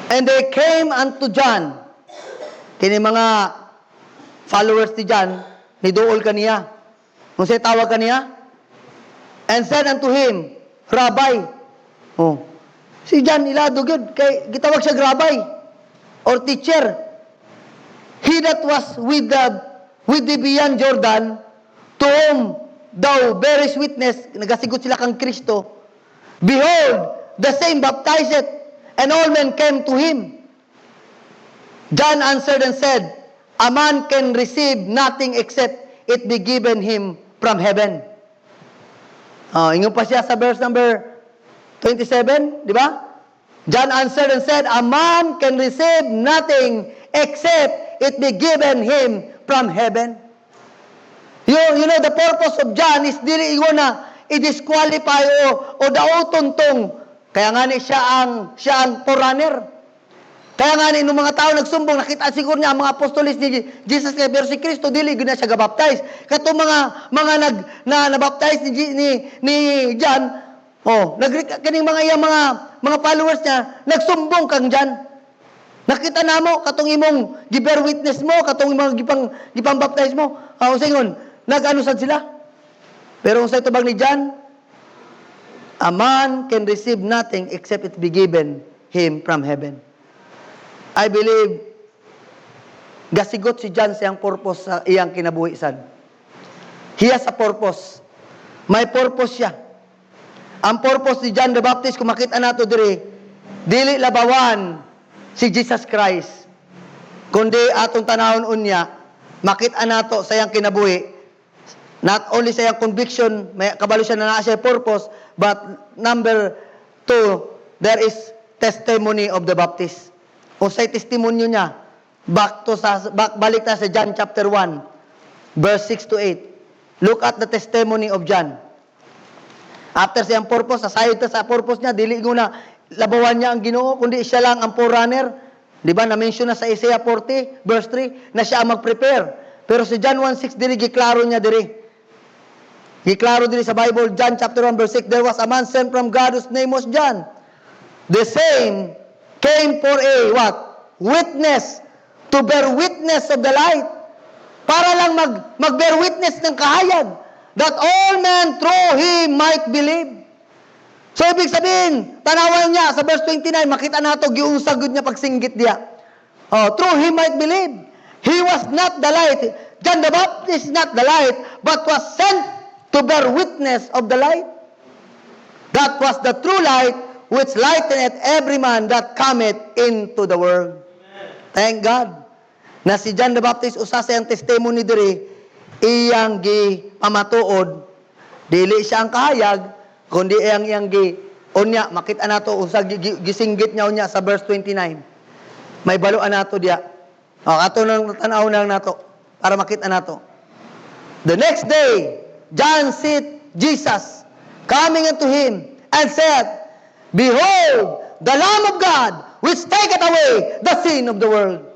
And they came unto John. Kini mga followers ni John, niduol kaniya. Kung siya tawag kaniya, and said unto him, Rabbi. Si John ilado gyud kay gitawag siya Rabbi or teacher. He that was with the beyond Jordan, to whom thou bearest witness, nagasigot sila kang Kristo, behold, the same baptizeth, and all men came to him. John answered and said, a man can receive nothing except it be given him from heaven. Ingon pa siya sa verse number 27, di ba? John answered and said, a man can receive nothing except it be given him from heaven. You know, the purpose of John is dili ingon na i-disqualify o dautontong. Kaya nga ni siya ang forerunner. Kaya nga ni nung mga tao nagsumbong, nakita siguro niya ang mga apostolis ni Jesus Christ, pero si Kristo dili gud na siya gabaptize. Kato mga nabaptize ni John, kaning mga followers niya nagsumbong kang John. Nakita namo katong imong gibear witness mo, katong imong gipang baptize mo. Usingon, nag-ano sad sila. Pero sa tubag ni John, a man can receive nothing except it be given him from heaven. I believe gasigot si John sa iyang purpose sa iyang kinabuhi sad. He has a purpose. May purpose siya. Ang purpose ni John the Baptist, kung makita nato diri, dili labawan si Jesus Christ, kundi atong tanawon unya, makita nato sa iyang kinabuhi, not only sa iyang conviction, may kabalo siya na naa siya purpose, but number 2, there is testimony of the Baptist. O sa testimonyo niya, balik ta sa John chapter 1, verse 6 to 8. Look at the testimony of John. After siyang purpose, aside sa purpose niya, dili ko na labawan niya ang Ginoo, kundi siya lang ang forerunner. Di ba, na-mention na sa Isaiah 40, verse 3, na siya ang mag-prepare. Pero si John 1:6, dili, giklaro niya diri. Giklaro diri sa Bible, John chapter 1, verse 6, there was a man sent from God whose name was John. The same came for a what? Witness. To bear witness of the light. Para lang mag-bear witness ng kahayag. That all men through him might believe. So, ibig sabihin, tanawan niya sa verse 29, makita nato giunsagod niya pagsinggit diya. Through him might believe. He was not the light. John the Baptist is not the light, but was sent to bear witness of the light. That was the true light, which lighteneth every man that cometh into the world. Thank God. Na si John the Baptist, usa sa iyang testimony diri, iyang gipamatuod, dili siya ang kahayag, kundi iyang unya, makita nato, usa gisinggit niya unya sa verse 29. May baluan nato diya. Ato nang tanaw na nato, para makita nato. The next day, John seeth Jesus coming unto him, and said, Behold, the Lamb of God, which taketh away the sin of the world.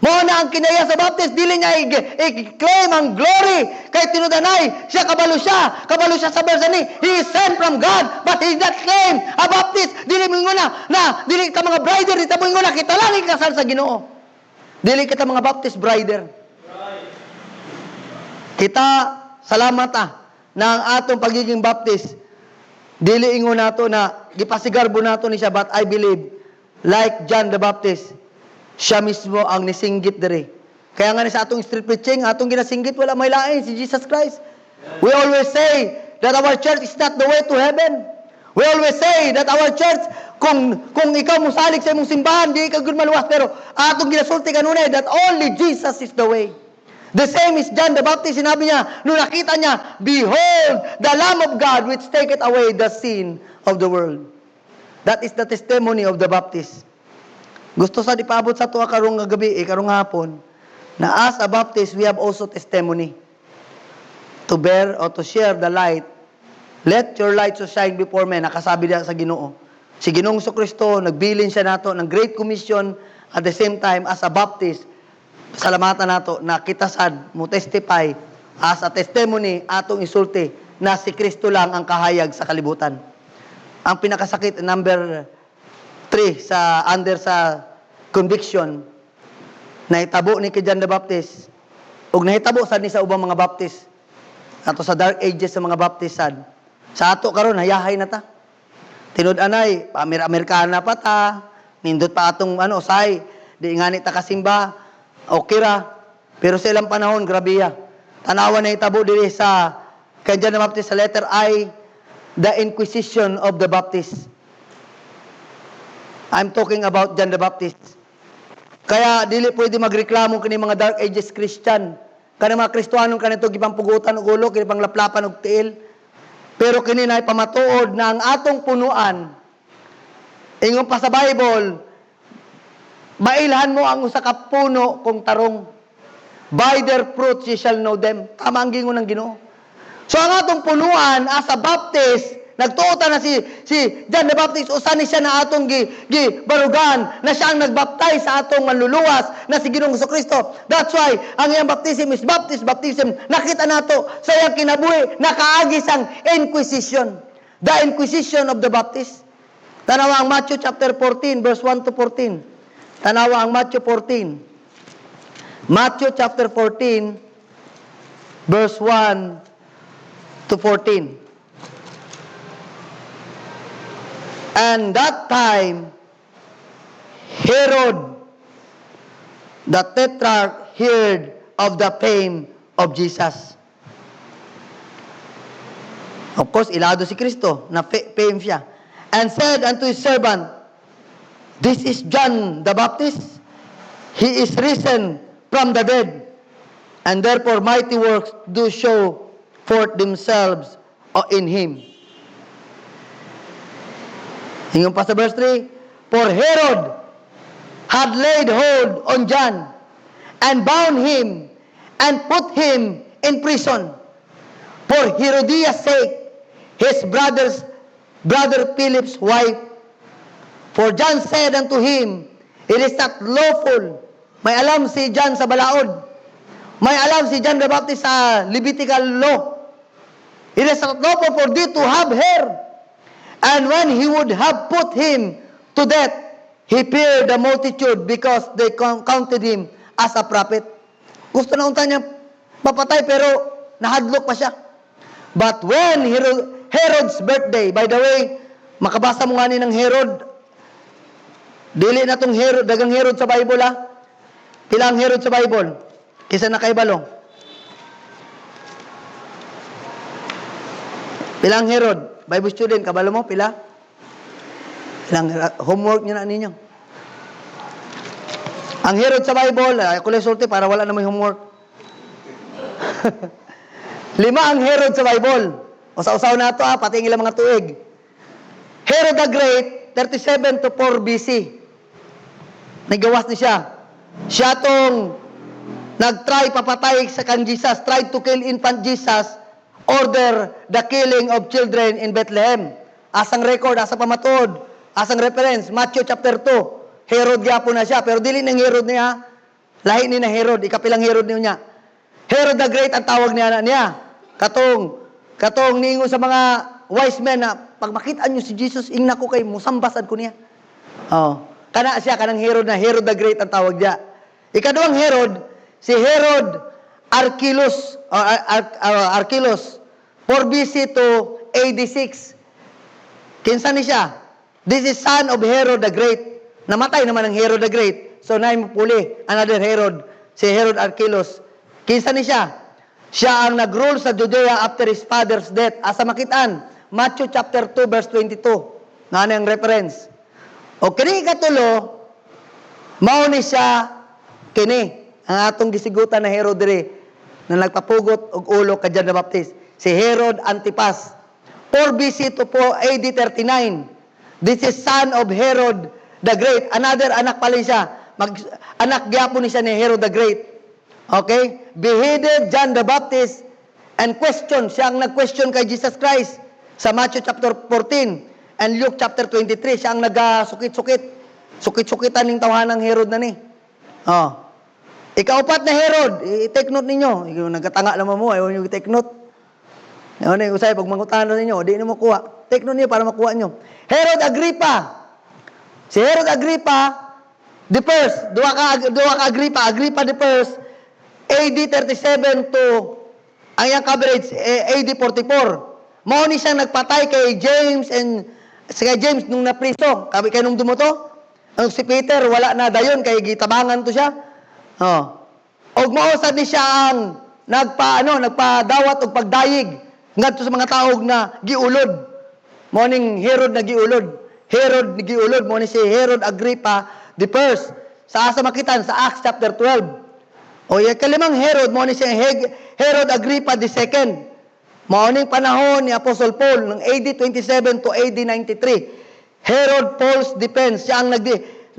Mo na ang kinaya sa Baptist, dili niya i-claim ang glory kay tinudanay. Kabalo siya sa verse ni, he is sent from God, but he did not claim a Baptist. Dili mo na dili ka mga brider, dito mo na kita lang ikasal sa Ginoo. Dili kita mga Baptist brider. Kita, salamat na ang atong pagiging Baptist, dili ingon nato na gipasigarbo nato ni siya, but I believe like John the Baptist, siya mismo ang nisinggit diri. Kaya nga ni sa atong street preaching, atong ginasinggit wala may lain si Jesus Christ. We always say that our church is not the way to heaven. We always say that our church, kung ikaw musalig sa imong simbahan, di ka good maluwas, pero atong ginasulti kanunay that only Jesus is the way. The same is John the Baptist, sinabi niya, nung nakita niya, Behold, the Lamb of God which taketh away the sin of the world. That is the testimony of the Baptist. Gusto sa dipabot sa tuwa karong gabi, karong hapon, na as a Baptist, we have also testimony to bear or to share the light. Let your light so shine before men. Nakasabi niya sa Ginoo. Si Ginoong Kristo, nagbilin siya nato ng Great Commission, at the same time, as a Baptist, salamatan nato na kita sad mo testify as a testimony atong isulti na si Kristo lang ang kahayag sa kalibutan. Ang pinakasakit, number 3 sa conviction, nahitabo ni kay John the Baptist ug nahitabo sad ni sa ubang mga Baptist ato sa dark ages sa mga Baptist sad. Sa ato karon hayahay na ta. Tinud-anay, Amerikana pa ta, nindot pa atong say, di ngani ta kasimba. Okay ra. Pero sa ilang panahon, grabiya. Tanawan na itabo diri sa kay John the Baptist sa letter I, the Inquisition of the Baptist. I'm talking about John the Baptist. Kaya dili pwede magreklamo kini mga Dark Ages Christian. Kani mga Kristiyanon kanito gipampugutan og ulo, kini panglaplapan og tiil. Pero kini na pamatuod na ang atong punuan ingon pa sa Bible, mailhan mo ang usa ka puno kung tarong. By their fruits ye shall know them. Tama ang gingon ng Ginoo. So ang atong punuan as a Baptist, nagtuota na si John the Baptist, usa ni siya na atong barugan, na siya ang nagbaptize sa atong manluluwas, na si Ginoong Jesucristo. That's why, ang iyang baptism is baptism. Nakita nato sa iyang kinabuhi, nakaagis ang Inquisition. The Inquisition of the Baptist. Tanawa ang Matthew chapter 14, verse 1 to 14. Tanawa ang Matthew 14. Matthew chapter 14, verse 1 to 14. And that time, Herod, the tetrarch, heard of the fame of Jesus. Of course, ilado si Kristo, na fame siya. And said unto his servant, this is John the Baptist. He is risen from the dead, and therefore mighty works do show forth themselves in him. Hingon pa sa verse 3, for Herod had laid hold on John, and bound him, and put him in prison, for Herodias' sake, his brother Philip's wife. For John said unto him, it is not lawful. May alam si John sa balaod. May alam si John the Baptist sa Levitical law. It is not lawful for thee to have her. And when he would have put him to death, he feared the multitude because they counted him as a prophet. Gusto na unta niya papatay pero nahadlok pa siya. But when Herod's birthday, by the way, makabasa mo nga ni ng Herod, dili na tong Herod, dagang Herod sa Bible ha. Ilang Herod sa Bible? Kisa na kay balong. Pilang Herod? Bible student, kabalo mo, pila? Pilang homework niyo na ninyo. Ang Herod sa Bible, ako lang sulti para wala na may homework. 5 ang Herod sa Bible. Usaw-usaw na ito pati ang ilang mga tuig. Herod the Great, 37 to 4 BC. Nagawas ni siya. Siya tong nag-try papatay sa kan Jesus, tried to kill infant Jesus, order the killing of children in Bethlehem. Asang record, asang pamatod, asang reference, Matthew chapter 2. Herod gyapon na siya, pero dili nang Herod niya. Lahi ni na Herod, ikapilang Herod niya. Herod the Great ang tawag niya. Katong ningo sa mga wise men na pag makita niyo si Jesus, ingna ko kay musambasad ko niya. Oh. Kana siya, kanang Herod na, Herod the Great ang tawag niya. Ikaduhang Herod, si Herod Archelaus, 4 BC to AD 6. Kinsa ni siya? This is son of Herod the Great. Namatay naman ang Herod the Great. So, naimupuli, another Herod, si Herod Archelaus. Kinsa ni siya? Siya ang nag-rule sa Judea after his father's death. Asa makitaan? Matthew chapter 2, verse 22. Nga na yung reference. O kini katulo, mao ni siya kini ang atong gisigutan na Herod diri na nagpapugot og ulo kay John the Baptist, si Herod Antipas. 4 BC to 4 AD 39. This is son of Herod the Great. Another anak pa rin siya. Anak gyapon ni siya ni Herod the Great. Okay? Beheaded John the Baptist and question. Siya ang nag-question kay Jesus Christ sa Matthew chapter 14. And Luke chapter 23, siya ang nagasukit-sukit. Sukit-sukitan ng tawahan ng Herod na ni. Oh. Ikaupat na Herod, i-take note ninyo. Nagkatanga naman mo, ayaw nyo i-take note. Ayaw na yung usay, pag mangutahan na ninyo, di na makuha. Take note niyo para makuha nyo. Herod Agrippa. Si Herod Agrippa, the first, duwa ka Agrippa the first, AD 37 to, ang yung coverage, AD 44. Mao ni siyang nagpatay kay James nung napriso. Kaya nung dumuto, ang si Peter wala na dayon kay gitabangan to siya. Oh. Og mausad ni siya ang nagpadawat og pagdayig ngadto sa mga taog na giulod. Mao ning Herod na giulod. Herod ni giulod mo ni si Herod Agrippa the first. sa asa makitan sa Acts chapter 12. O yung kalimang Herod, mo ni siya Herod Agrippa II. Mauning panahon ni Apostle Paul ng AD 27 to AD 93. Herod Paul's defense, siya ang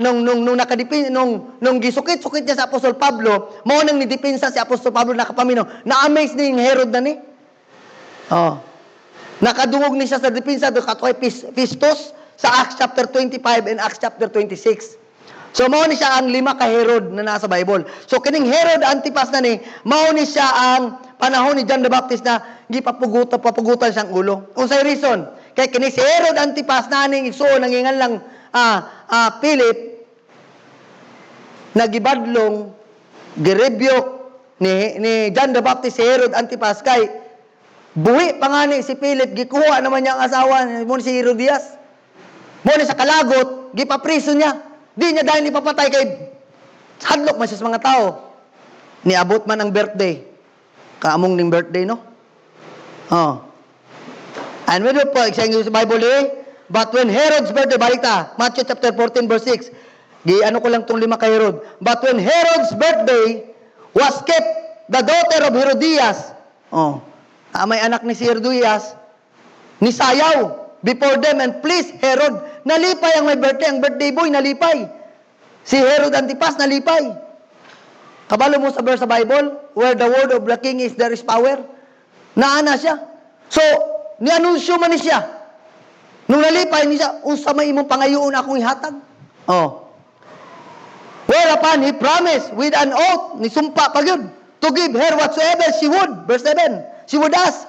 nung gisukit-sukit niya sa Apostol Pablo, mao nang nidepensa si Apostol Pablo nakapamino. Na-amaze ni Herod na ni. Oh. Nakadungog ni siya sa depensa do katoy Pistos sa Acts chapter 25 and Acts chapter 26. So mao ni siya ang 5 ka Herod na nasa Bible. So kining Herod Antipas na ni, mao ni siya ang panahon ni John the Baptist na papugutan siyang ulo. Unsay reason? Kay kini si Herod Antipas na ning igsuon nangingan lang Philip nagibadlong girebuke ni John the Baptist si Herod Antipas kay buhi pangani si Philip gikuha naman niya ang asawa mo si Herodias. Mo ni sa kalagot gipapriso niya. Di niya dahil ipapatay kay hadlok man siya sa mga tao. Niabot man ang birthday. Kaamong ning birthday, no? Oh. And we do po, sa Bible but when Herod's birthday, balik ta, Matthew chapter 14 verse 6. Ano ko lang tong 5 kay Herod. But when Herod's birthday was kept, the daughter of Herodias, may anak ni si Herodias, nisayaw before them and please Herod. Nalipay ang may birthday, ang birthday boy nalipay. Si Herod Antipas nalipay. Kabalo mo sa verse sa Bible, where the word of the king is, there is power. Naana siya. So, nianunsyo man ni siya. Nung nalipay ni siya, unsa may imong pangayoon akong ihatag. Whereupon he promised with an oath, ni sumpa pa yun, to give her whatsoever she would. Verse 7, she would ask.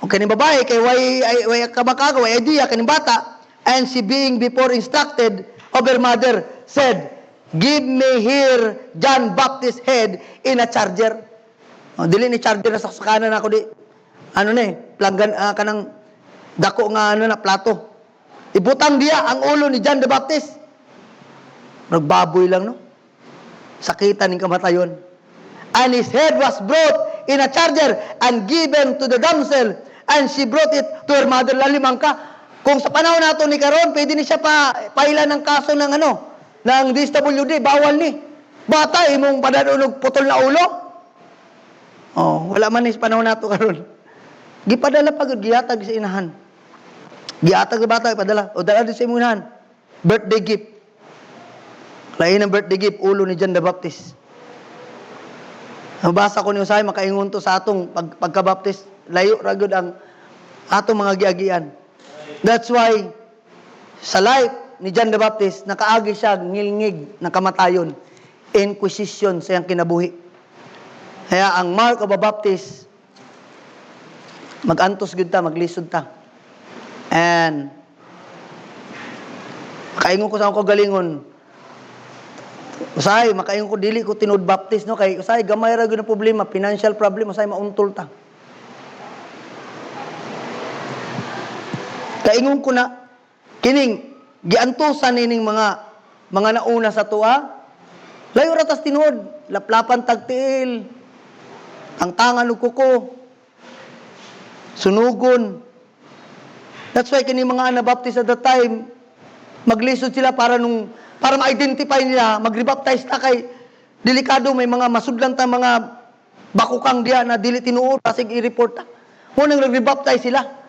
O kaning babae, kay way kabakaga, way idea, kaning bata, and she being before instructed of her mother, said, give me here John Baptist's head in a charger. Dili ni charger na saksakan na ako di. Planggan kanang dako nga na plato. Ibutang diya ang ulo ni John the Baptist. Nagbaboy lang, no? Sakitan ng kamatayon. And his head was brought in a charger and given to the damsel, and she brought it to her mother. Lalimang ka. Kung sa panahon nato ni karon, pwede ni siya pailan ng kaso ng ng DSWD, bawal ni. Bata, imong padadunog putol na ulo. Wala man ni sa panahon nato karon. Gipadala pagod, gihatag sa inahan. Gihatag sa bata, ipadala. O dala din sa imong inahan. Birthday gift. Lain ang birthday gift, ulo ni John the Baptist. Nabasa ko ni Usay, makaingon to sa atong pagka-baptist. Layo ragod ang atong mga giagian. That's why, sa life ni John the Baptist, nakaagi siya, ngilngig, nakamatayon. Inquisition sa iyang kinabuhi. Kaya ang mark of a Baptist, magantos gud ta, maglisod ta. And, makaingon ko sa akong kagalingon, Usay, makaingon ko, dili ko tinud Baptist, no? Kay Usay, gamay ra gyud ang problema, financial problem, Usay, mauntol ta. Kaingon ko na, kining, giantusan nining mga nauna sa tuwa, layo ratas tinuod, laplapan tagtiil, ang tangan ug kuko, sunugon. That's why kining mga Anabaptist at that time, maglisod sila para ma-identify nila, mag-rebaptize ta kay delikado, may mga masudlan ta mga bakukang diya na dili tinuod, kasi i-report ta. Mo nang nag-rebaptize sila.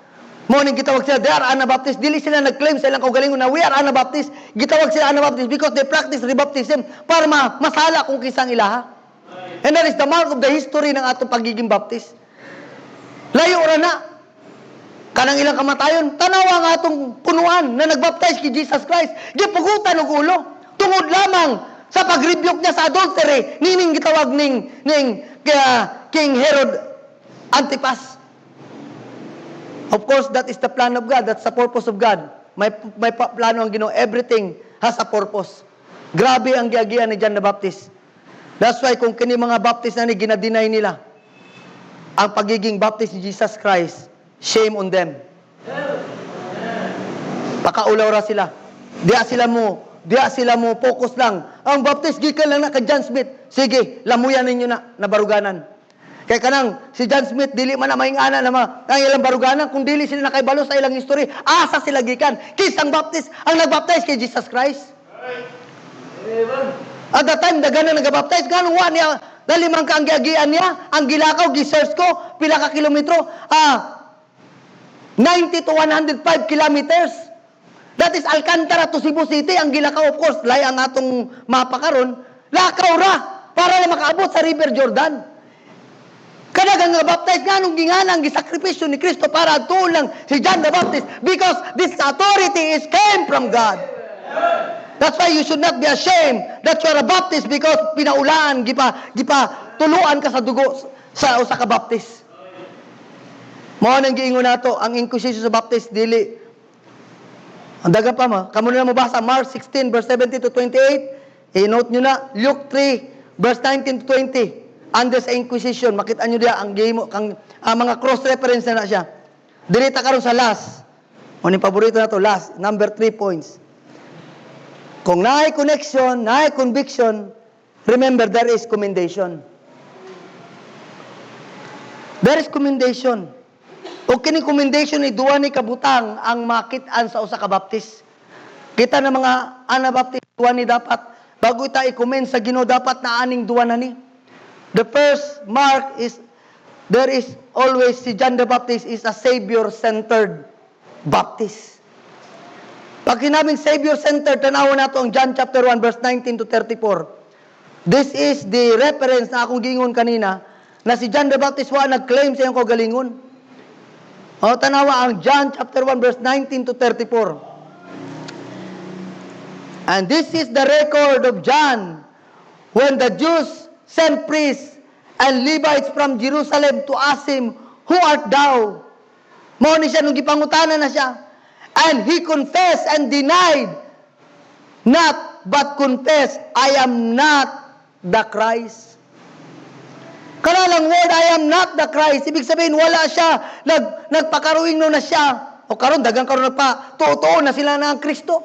Mo ning gitawag sila, they are Anabaptist. Dili sila nag-claim sa ilang kaugalingon na we are Anabaptist. Gitawag sila Anabaptist because they practice rebaptism para masala kung kisang ilaha. And that is the mark of the history ng atong pagiging Baptist. Layo ra na. Kanang ilang kamatayon, tanawa nga atong punuan na nagbaptize kay Jesus Christ. Gipugutan og ulo. Tungod lamang sa pag-rebuke niya sa adultery, nining gitawag ning King Herod Antipas. Of course, that is the plan of God. That's the purpose of God. May plano ang Ginoo. Everything has a purpose. Grabe ang giagian ni John the Baptist. That's why kung kini mga Baptist na ni ginadeny nila ang pagiging Baptist ni Jesus Christ, shame on them. Pakaulaw ra sila. Diya sila mo focus lang. Ang Baptist gikan lang na kay John Smith. Sige, lamuyan ninyo na baruganan. Kaya kanang si John Smith dili man na maingana na ang ilang baruganan kung dili sila nakaibalo sa ilang history, asa sila gikan. Kisang Baptist ang nagbaptize kay Jesus Christ. At the time, dagana nagabaptize, ganun wa niya, dalimang ka ang giagian niya, ang gilakaw, gisearch ko, pila ka kilometro, 90 to 105 kilometers. That is Alcantara to Cebu City, ang gilakaw, of course, lay ang atong mapa karon, lakaw ra, para na makaabot sa River Jordan. Kadagang nga baptize, ganong ginganang gisakripisyo ni Kristo para tulang si John the Baptist, because this authority is came from God. That's why you should not be ashamed that you are a Baptist, because pinaulaan, gipa tuluan ka sa dugo sa usa ka Baptist. Mao nang giingon nato ang inquisition sa Baptist dili. Ang daga pa ma, kamo na mo basa Mark 16 verse 17 to 28. I-note nyo na Luke 3 verse 19 to 20. Under sa inquisition, makita nyo diya ang game kang mga cross reference na siya. Dilita karon sa last. Mo ni paborito na to, last, number 3 points. Kung naay connection, naay conviction, remember there is commendation. There is commendation. O kini commendation ni duwa ni kabutang ang makit-an sa usa ka Baptist. Kita na mga Anabaptist duwa ni dapat bago ita i-commend sa Ginoo dapat na aning duwa na ni. The first mark is there is always si John the Baptist is a Savior-centered Baptist. Pag kinabing Savior-centered, tanawon nato ang John chapter 1 verse 19 to 34. This is the reference na akong gingon kanina na si John the Baptist wa nag-claim sa iyang kagalingon. O tanawa ang John chapter 1 verse 19 to 34. And this is the record of John when the Jews sent priests and Levites from Jerusalem to ask him, "Who art thou?" Mao ni siya nung gipangutana na siya. And he confessed and denied, not but confessed, "I am not the Christ." Kanalang word, "I am not the Christ." Ibig sabihin, wala siya, nagpakaruing no na siya. O karon dagang karon nagpa, totoo na sila na ang Kristo.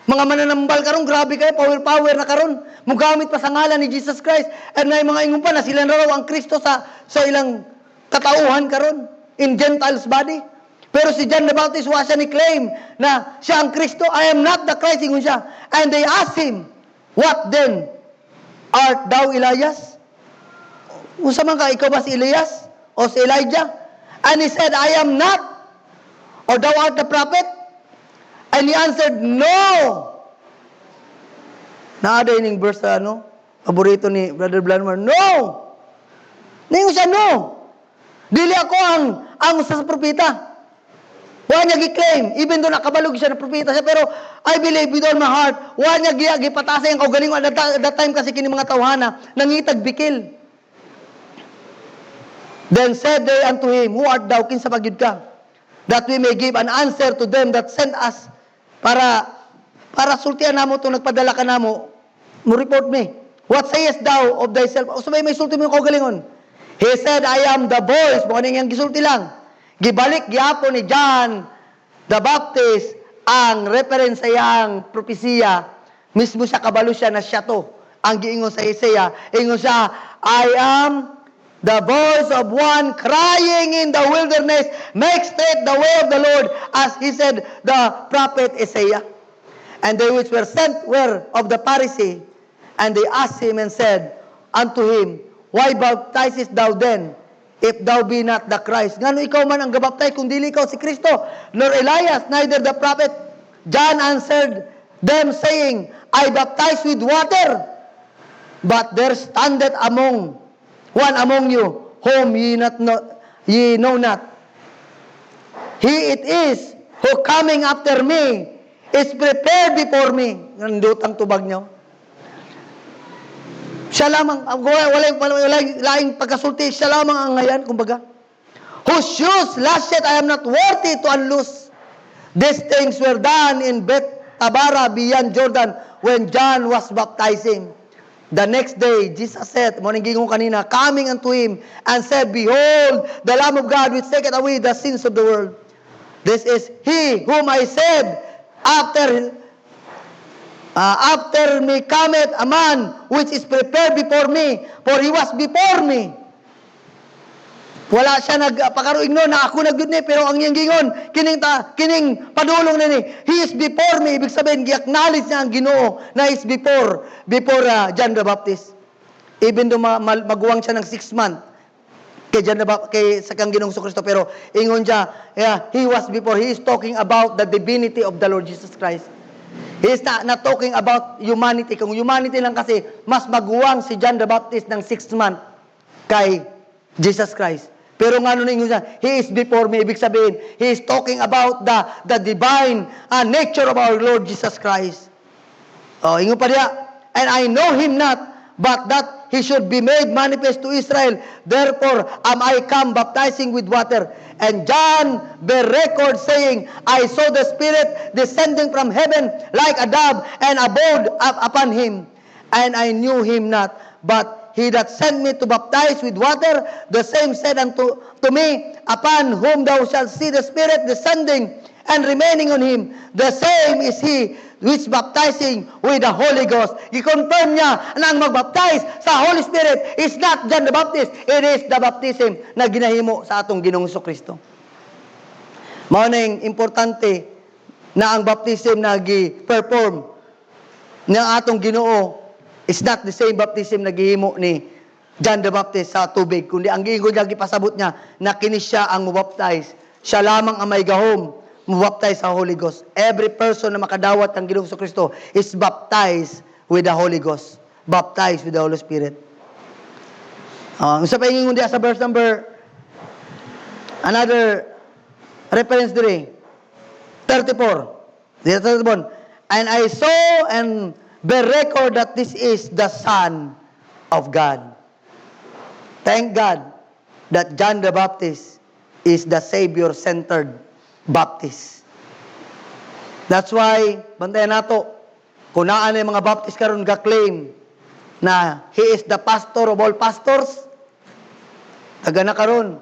Mga mananambal karon, grabe kayo, power na karon. Mugamit pa sa ngalan ni Jesus Christ. At may mga ingon pa na sila na raw ang Kristo sa ilang katauhan karon in Gentiles body. Pero si John the Baptist wa siya ni claim na siya ang Kristo. "I am not the Christ," ingon siya. And they asked him, "What then? Art thou Elias?" Unsa man ka, ikaw ba si Elias o si Elijah? And he said, "I am not." Or thou art the prophet? And he answered, "No." Naada ining verse sa paborito ni Brother Blanmar. No. Ningon siya, no. Dili ako ang sa propeta. Wa niya gi-claim, even though nakabalog siya na propeta siya, pero I believe with all my heart, wa niya gipatasa ang kaugalingon. At that time kasi kini mga tawhana nangitag bikil. Then said they unto him, "Who art thou?" Kinsa pagyud ka? That we may give an answer to them that sent us, para sultian namo to nagpadala ka namo, mo report me. "What sayest thou of thyself?" O sabay may sulti mo yung kaugalingon. He said, "I am the voice." Mo ning gisulti lang. Gibalik gyapon ni John the Baptist ang reference sa iyang propesiya. Mismo siya kabalo siya na siya to. Ang giingon sa Isaiah, ingon siya, "I am the voice of one crying in the wilderness, make straight the way of the Lord," as he said, the prophet Isaiah. And they which were sent were of the Pharisee, and they asked him and said unto him, "Why baptizest thou then, if thou be not the Christ?" Ngano ikaw man ang gabaptize kung dili ikaw si Kristo, nor Elias, neither the prophet? John answered them, saying, "I baptize with water, but there standeth one among you, whom ye know not. He it is who coming after me is prepared before me." Nandut ang tubag niyo. Siya lamang, wala laing pagkasulti, siya lamang ang ngayon, kumbaga. "Whose shoes lashed I am not worthy to unloose. These things were done in Beth-Tabara beyond Jordan when John was baptizing. The next day, Jesus said," mo ning gingon kanina, "coming unto him, and said, Behold, the Lamb of God which taketh away the sins of the world. This is he whom I said, after me cometh a man which is prepared before me, for he was before me." Wala siya nagpakaruing no na ako nagyud ni, pero ang iyang gingon kining padulong ni he is before me. Ibig sabihin gi-acknowledge niya ang Ginoo na is before John the Baptist. Even though maguwang siya ng 6 months kay sa kang Ginoong Kristo, pero ingon siya, he was before. He is talking about the divinity of the Lord Jesus Christ. He is not talking about humanity. Kung humanity lang kasi, mas maguwang si John the Baptist ng 6 months kay Jesus Christ. Pero nga nun ingon siya, he is before me. Ibig sabihin, he is talking about the divine nature of our Lord Jesus Christ. Ingon pa diya, and I know him not, but that he should be made manifest to Israel. Therefore am I come baptizing with water. And John bear record, saying, I saw the Spirit descending from heaven like a dove, and abode upon him. And I knew him not, but he that sent me to baptize with water, the same said unto me, upon whom thou shalt see the Spirit descending and remaining on him, the same is he which baptizing with the Holy Ghost. I-confirm niya na ang magbaptize sa Holy Spirit is not John the Baptist. It is the baptism na ginahimo sa atong Ginoong Kristo. Mao ning importante na ang baptism na gi-perform ng atong Ginoo is not the same baptism na gihimo ni John the Baptist sa tubig, kundi ang giingon niya gipasabot niya na kini siya ang mubaptize. Siya lamang ang may gahom mubaptize sa Holy Ghost. Every person na makadawat ng Ginoong Kristo is baptized with the Holy Ghost. Baptized with the Holy Spirit. Sa paingingon diya sa verse number, another reference dire, 34. Diya 34. And I saw and bear record that this is the Son of God. Thank God that John the Baptist is the Savior-centered Baptist. That's why, bantayan nato, kung naan yung mga Baptist karon ga-claim na he is the pastor of all pastors, taga na karon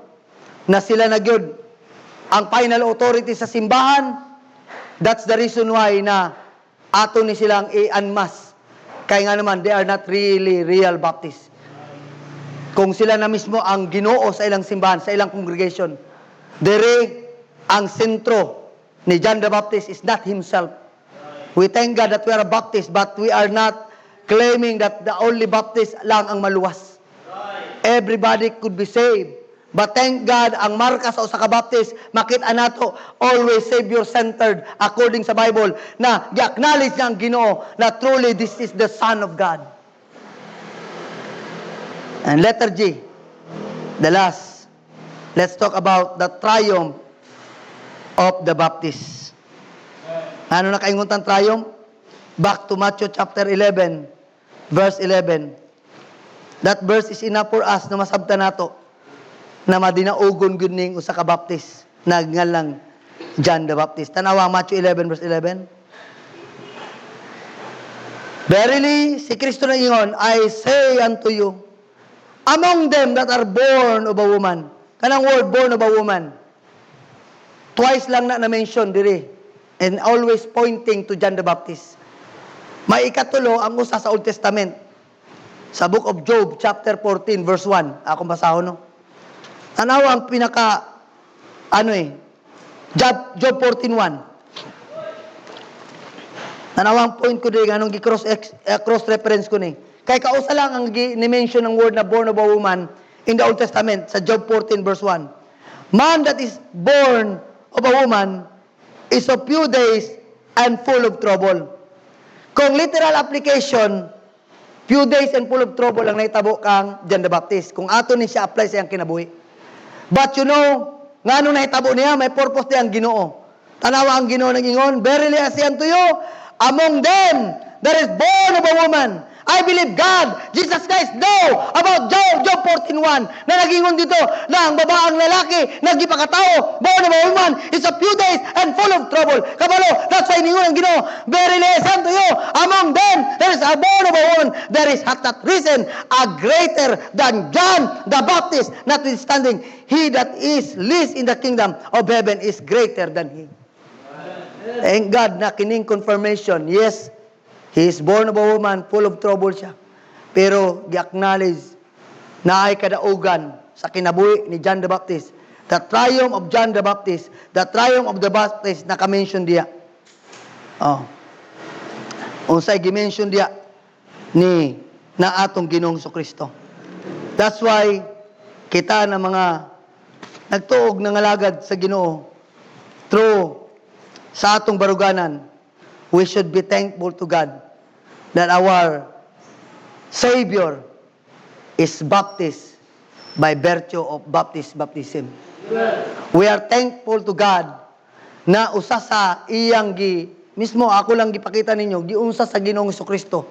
na sila na gyud ang final authority sa simbahan. That's the reason why na ato ni silang i-unmask. Kaya nga naman, they are not really real Baptist. Kung sila na mismo ang Ginoo sa ilang simbahan, sa ilang congregation, dere ang sentro ni John the Baptist is not himself. We thank God that we are a Baptist, but we are not claiming that the only Baptist lang ang maluwas. Everybody could be saved. But thank God, ang marka sa usa ka Baptist, makita nato always Savior-centered according sa Bible, na gi-acknowledge niya ang Ginoo na truly this is the Son of God. And letter G, the last. Let's talk about the triumph of the Baptist. Ano na kainguntan triumph? Back to Matthew chapter 11, verse 11. That verse is enough for us na masabtan nato na madinaugon gud ning usa ka Baptist nagngalang John the Baptist. Tanawa Matthew 11 verse 11. Verily, si Kristo na ingon, I say unto you, among them that are born of a woman. Kanang word born of a woman, twice lang na mention diri, and always pointing to John the Baptist. May ikatulo ang usa sa Old Testament. Sa book of Job chapter 14 verse 1. Ako basahon no. Tanawa ang pinaka Job 14:1. Tanawa ang point ko diri nganong cross reference ko ni. Kay kausa lang ang ni-mention ng word na born of a woman in the Old Testament sa Job 14 verse 1. Man that is born of a woman is of few days and full of trouble. Kung literal application, few days and full of trouble ang naitabo kang John the Baptist. Kung ato ni siya apply sa iyang kinabuhi. But you know, nga nung nahitabo niya, may purpose niya ang Ginoo. Tanawa ang Ginoo nang ingon, verily I say unto you, among them that is born of a woman, I believe God, Jesus Christ, know about Job 14:1 na nagingon dito na ang babaang lalaki nagipakatao, born of a woman, is a few days and full of trouble. Kabalo, that's why ningon ang Ginoo, verily I say unto you, among them there is a born of a woman, there is hath not risen a greater than John the Baptist, notwithstanding, he that is least in the kingdom of heaven is greater than he. Thank God na kining confirmation. Yes, he is born of a woman, full of trouble siya. Pero, gi-acknowledge na ay kadaugan sa kinabuhi ni John the Baptist. The triumph of John the Baptist, the triumph of the Baptist na ka-mention diya. Oh. Unsay gi-mention diya ni na atong Ginoong Kristo. That's why kita na mga nagtuog ng alagad sa Ginoo through sa atong baruganan, we should be thankful to God that our Savior is baptized by virtue of baptism. We are thankful to God na usa sa iyang mismo ako lang gipakita ninyo, giunsa sa Ginoong Kristo.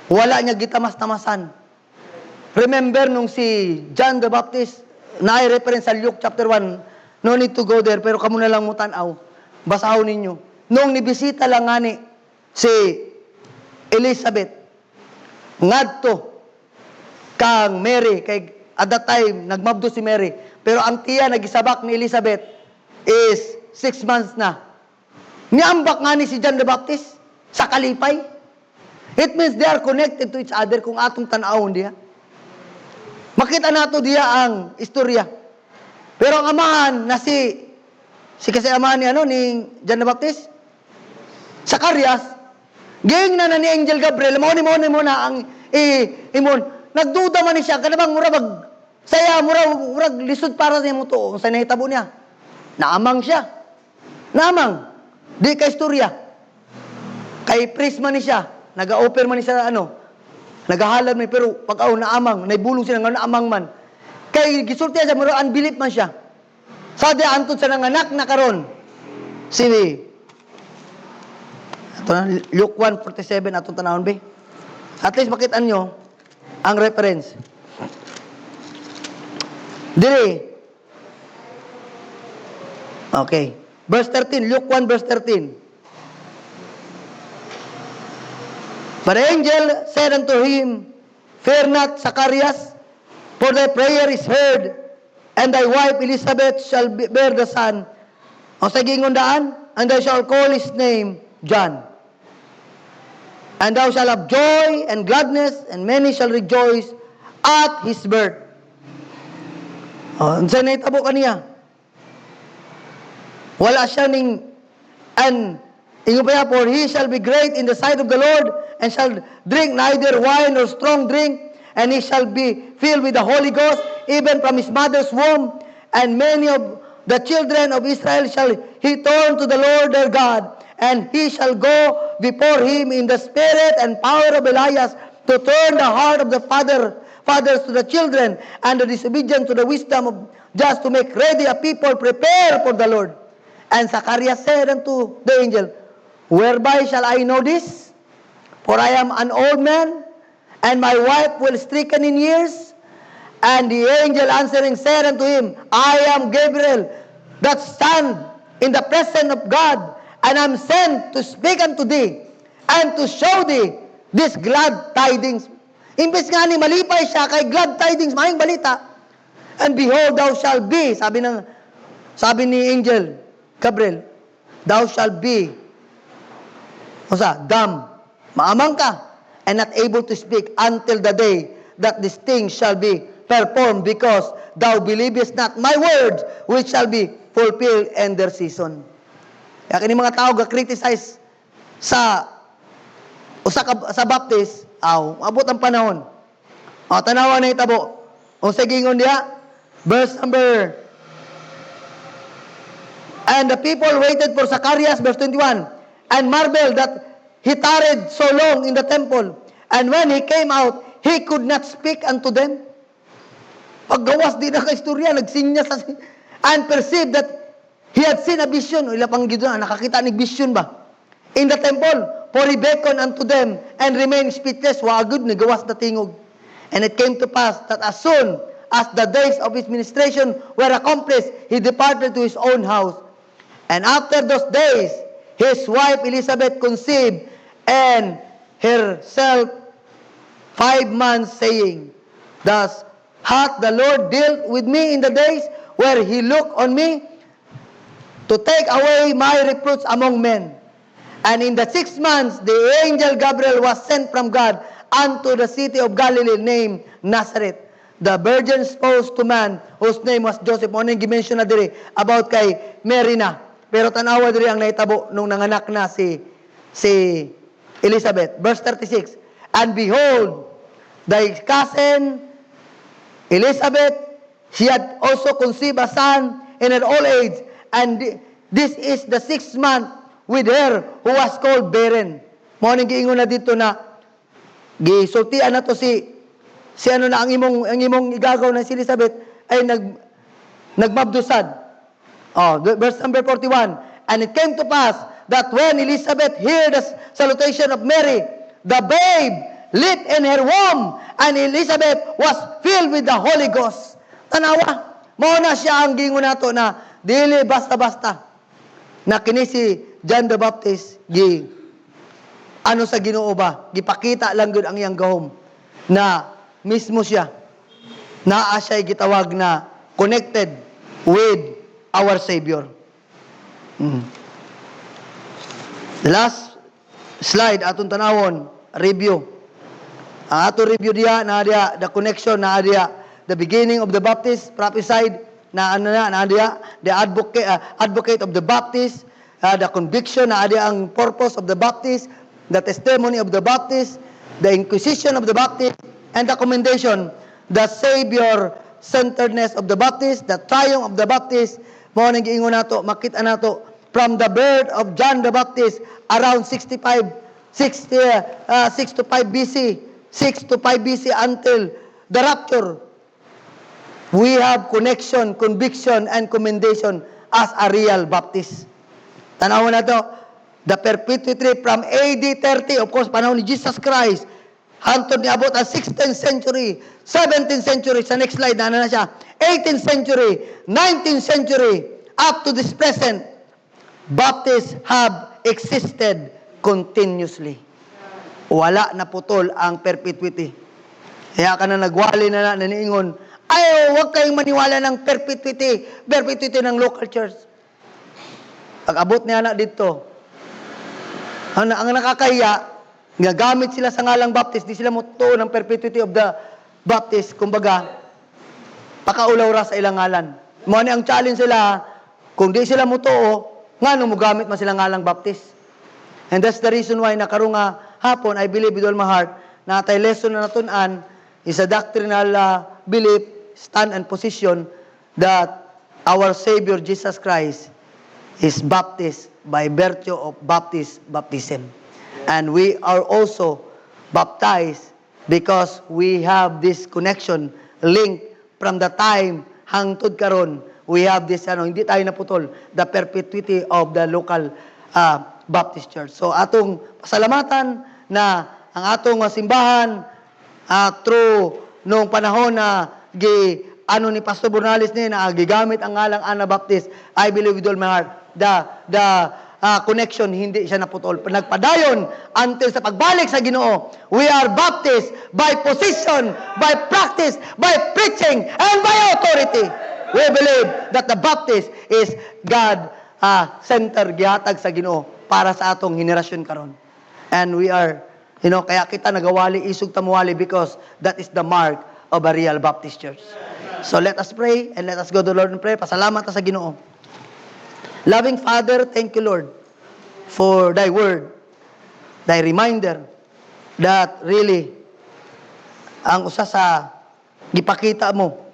Wala niya gitamas-tamasan. Remember nung si John the Baptist, na-reference sa Luke chapter 1, no need to go there, pero kamo na lang mo tanaw. Basahon ninyo. Nung nibisita lang ngani si Elizabeth, ngadto kang Mary, kay at that time, nagmabdo si Mary. Pero ang tiya nagisabak ni Elizabeth is 6 months na. Niambak nga ni si John the Baptist sa kalipay. It means they are connected to each other kung atong tanawon diya. Makita nato diya ang istorya. Pero ang amahan na si kasi amahan ni John the Baptist, Zacarias, ging na ni Angel Gabriel, mo na ang imon. Nagduda man ni siya, kanabang murag saya, murag lisod para sa mo to. Sa nahitabo niya. Naamang siya. Naamang. Di ka istorya. Kay priest man ni siya. Naga-offer man ni siya nagahalad man, pero pag naamang, naibulong siya nga naamang man. Kay gisulti siya, murag unbelief man siya. Sa di antod sa nanganak na karon. Luke 1:47 atong tanawon be. At least makita nyo ang reference. Dili. Okay. Verse 13, Luke 1 verse 13. But the angel said unto him, Fear not, Zacarias, for thy prayer is heard, and thy wife Elizabeth shall bear the son. Ang sa gingundaan, and thou shalt call his name John. And thou shalt have joy and gladness, and many shall rejoice at his birth. Ang sa naitabo kaniya. Wala siya for he shall be great in the sight of the Lord, and shall drink neither wine nor strong drink, and he shall be filled with the Holy Ghost, even from his mother's womb. And many of the children of Israel shall he turn to the Lord their God, and he shall go before him in the spirit and power of Elias, to turn the heart of the fathers to the children, and the disobedient to the wisdom of just, to make ready a people prepared for the Lord. And Zacharias said unto the angel, Whereby shall I know this? For I am an old man, and my wife will stricken in years. And the angel answering said unto him, I am Gabriel, that stand in the presence of God, and am sent to speak unto thee, and to show thee this glad tidings. Imbes nga ni malipay siya kay glad tidings, maayong balita. And behold, thou shalt be, sabi ni angel Gabriel, thou shalt be dumb, maamang ka, and not able to speak until the day that this thing shall be performed, because thou believest not my words, which shall be fulfilled in their season. Kaya kini mga tao ga-criticize sa Baptist, abot ang panahon. Tanawa na itabo. O sa gingon diya, verse number, and the people waited for Zacarias, verse 21, and marveled that he tarried so long in the temple. And when he came out, he could not speak unto them. Paggawas di na ka-istorya, nagsinya sa and perceived that he had seen a vision. Ila pang gito na, nakakita ni vision ba? In the temple, for he beckoned unto them and remained speechless. Wagod, nagawas na tingog. And it came to pass that as soon as the days of his ministration were accomplished, he departed to his own house. And after those days, his wife Elizabeth conceived, and herself 5 months, saying, Thus hath the Lord dealt with me in the days where he looked on me, to take away my reproach among men. And in the 6 months, the angel Gabriel was sent from God unto the city of Galilee named Nazareth, the virgin spouse to man whose name was Joseph. Mo nang gimension na diri about kay Mary na. Pero tanawa diri ang nahitabo nung nanganak na si Elizabeth. Verse 36. And behold, thy cousin Elizabeth, she had also conceived a son in her old age, and this is the 6th month with her who was called barren. Mo nang giingon na dito na gisultian na to si ano na ang imong igagaw na si Elizabeth ay nagmabdusad. Oh, verse number 41. And it came to pass that when Elizabeth heard the salutation of Mary, the babe leaped in her womb, and Elizabeth was filled with the Holy Ghost. Tanawa, mao na siya ang gingon nato na dili basta-basta na kini si John the Baptist ano sa Ginoo ba, gipakita lang gud ang iyang gahom na mismo siya naa siya gitawag na connected with our Savior. The last slide atong tanawon, review. Ato review diya na diya the connection na diya the beginning of the Baptist prophesied na diya the advocate of the Baptist, the conviction na diya ang purpose of the Baptist, the testimony of the Baptist, the inquisition of the Baptist, and the commendation, the Savior-centeredness of the Baptist, the triumph of the Baptist. Mao nang giingon nato, makita nato from the birth of John the Baptist around 6 to 5 BC, 6 to 5 BC until the rapture. We have connection, conviction, and commendation as a real Baptist. Tanawon na to, the perpetuity from AD 30, of course, panahon ni Jesus Christ, hantod ni abot ang 16th century, 17th century, sa next slide, na siya, 18th century, 19th century, up to this present, Baptists have existed continuously. Wala na putol ang perpetuity. Kaya ka na nagwali na naniingon, ay, huwag kayong maniwala ng perpetuity ng local church. Pag-abot niya na dito, ang nakakahiya, gagamit sila sa ngalang Baptist, di sila mutuo ng perpetuity of the Baptist, kumbaga, pakaulaw ra sa ilang ngalan. Mo ni ang challenge sila, kung di sila mutuo, ngano mo gamit man sila ngalang Baptist. And that's the reason why nakarong hapon, I believe with all my heart, na tay lesson na natunan is a doctrinal belief, stand and position that our Savior Jesus Christ is baptized by virtue of baptism. And we are also baptized because we have this connection, link from the time hangtod karon. We have this, hindi tayo naputol, the perpetuity of the local Baptist Church. So atong pasalamatan na ang atong simbahan through nung panahon na ni Pastor Bornales ni na gigamit ang ngalang Ana Baptist, I believe with all my heart, the connection hindi siya naputol. Nagpadayon until sa pagbalik sa Ginoo. We are baptized by position, by practice, by preaching, and by authority. We believe that the Baptist is God center gihatag sa Ginoo para sa atong henerasyon karon. And we are, kaya kita nagawali isug tamuwali because that is the mark of a real Baptist church. So let us pray and let us go to the Lord in prayer. Pasalamat ta sa Ginoo. Loving Father, thank you, Lord, for thy word, thy reminder that really ang usa sa gipakita mo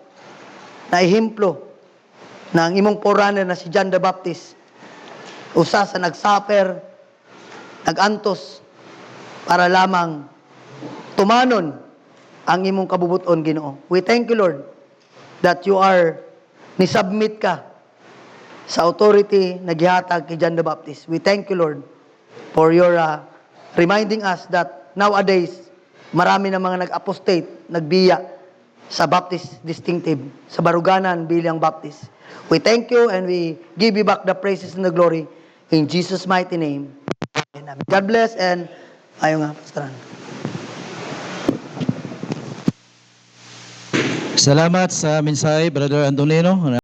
na ehemplo na ang imong forerunner na si John the Baptist, usa sa nagsuffer, nagantos para lamang tumanon ang imong kabubuton, Ginoo. We thank you, Lord, that you are ni-submit ka sa authority na gihatag kay John the Baptist. We thank you, Lord, for your reminding us that nowadays, marami na mga nag-apostate, nagbiya sa Baptist distinctive, sa baruganan bilang Baptist. We thank you and we give you back the praises and the glory in Jesus' mighty name. Amen. God bless and ayaw nga, Pastoran. Salamat sa mensahe, Brother Antonino.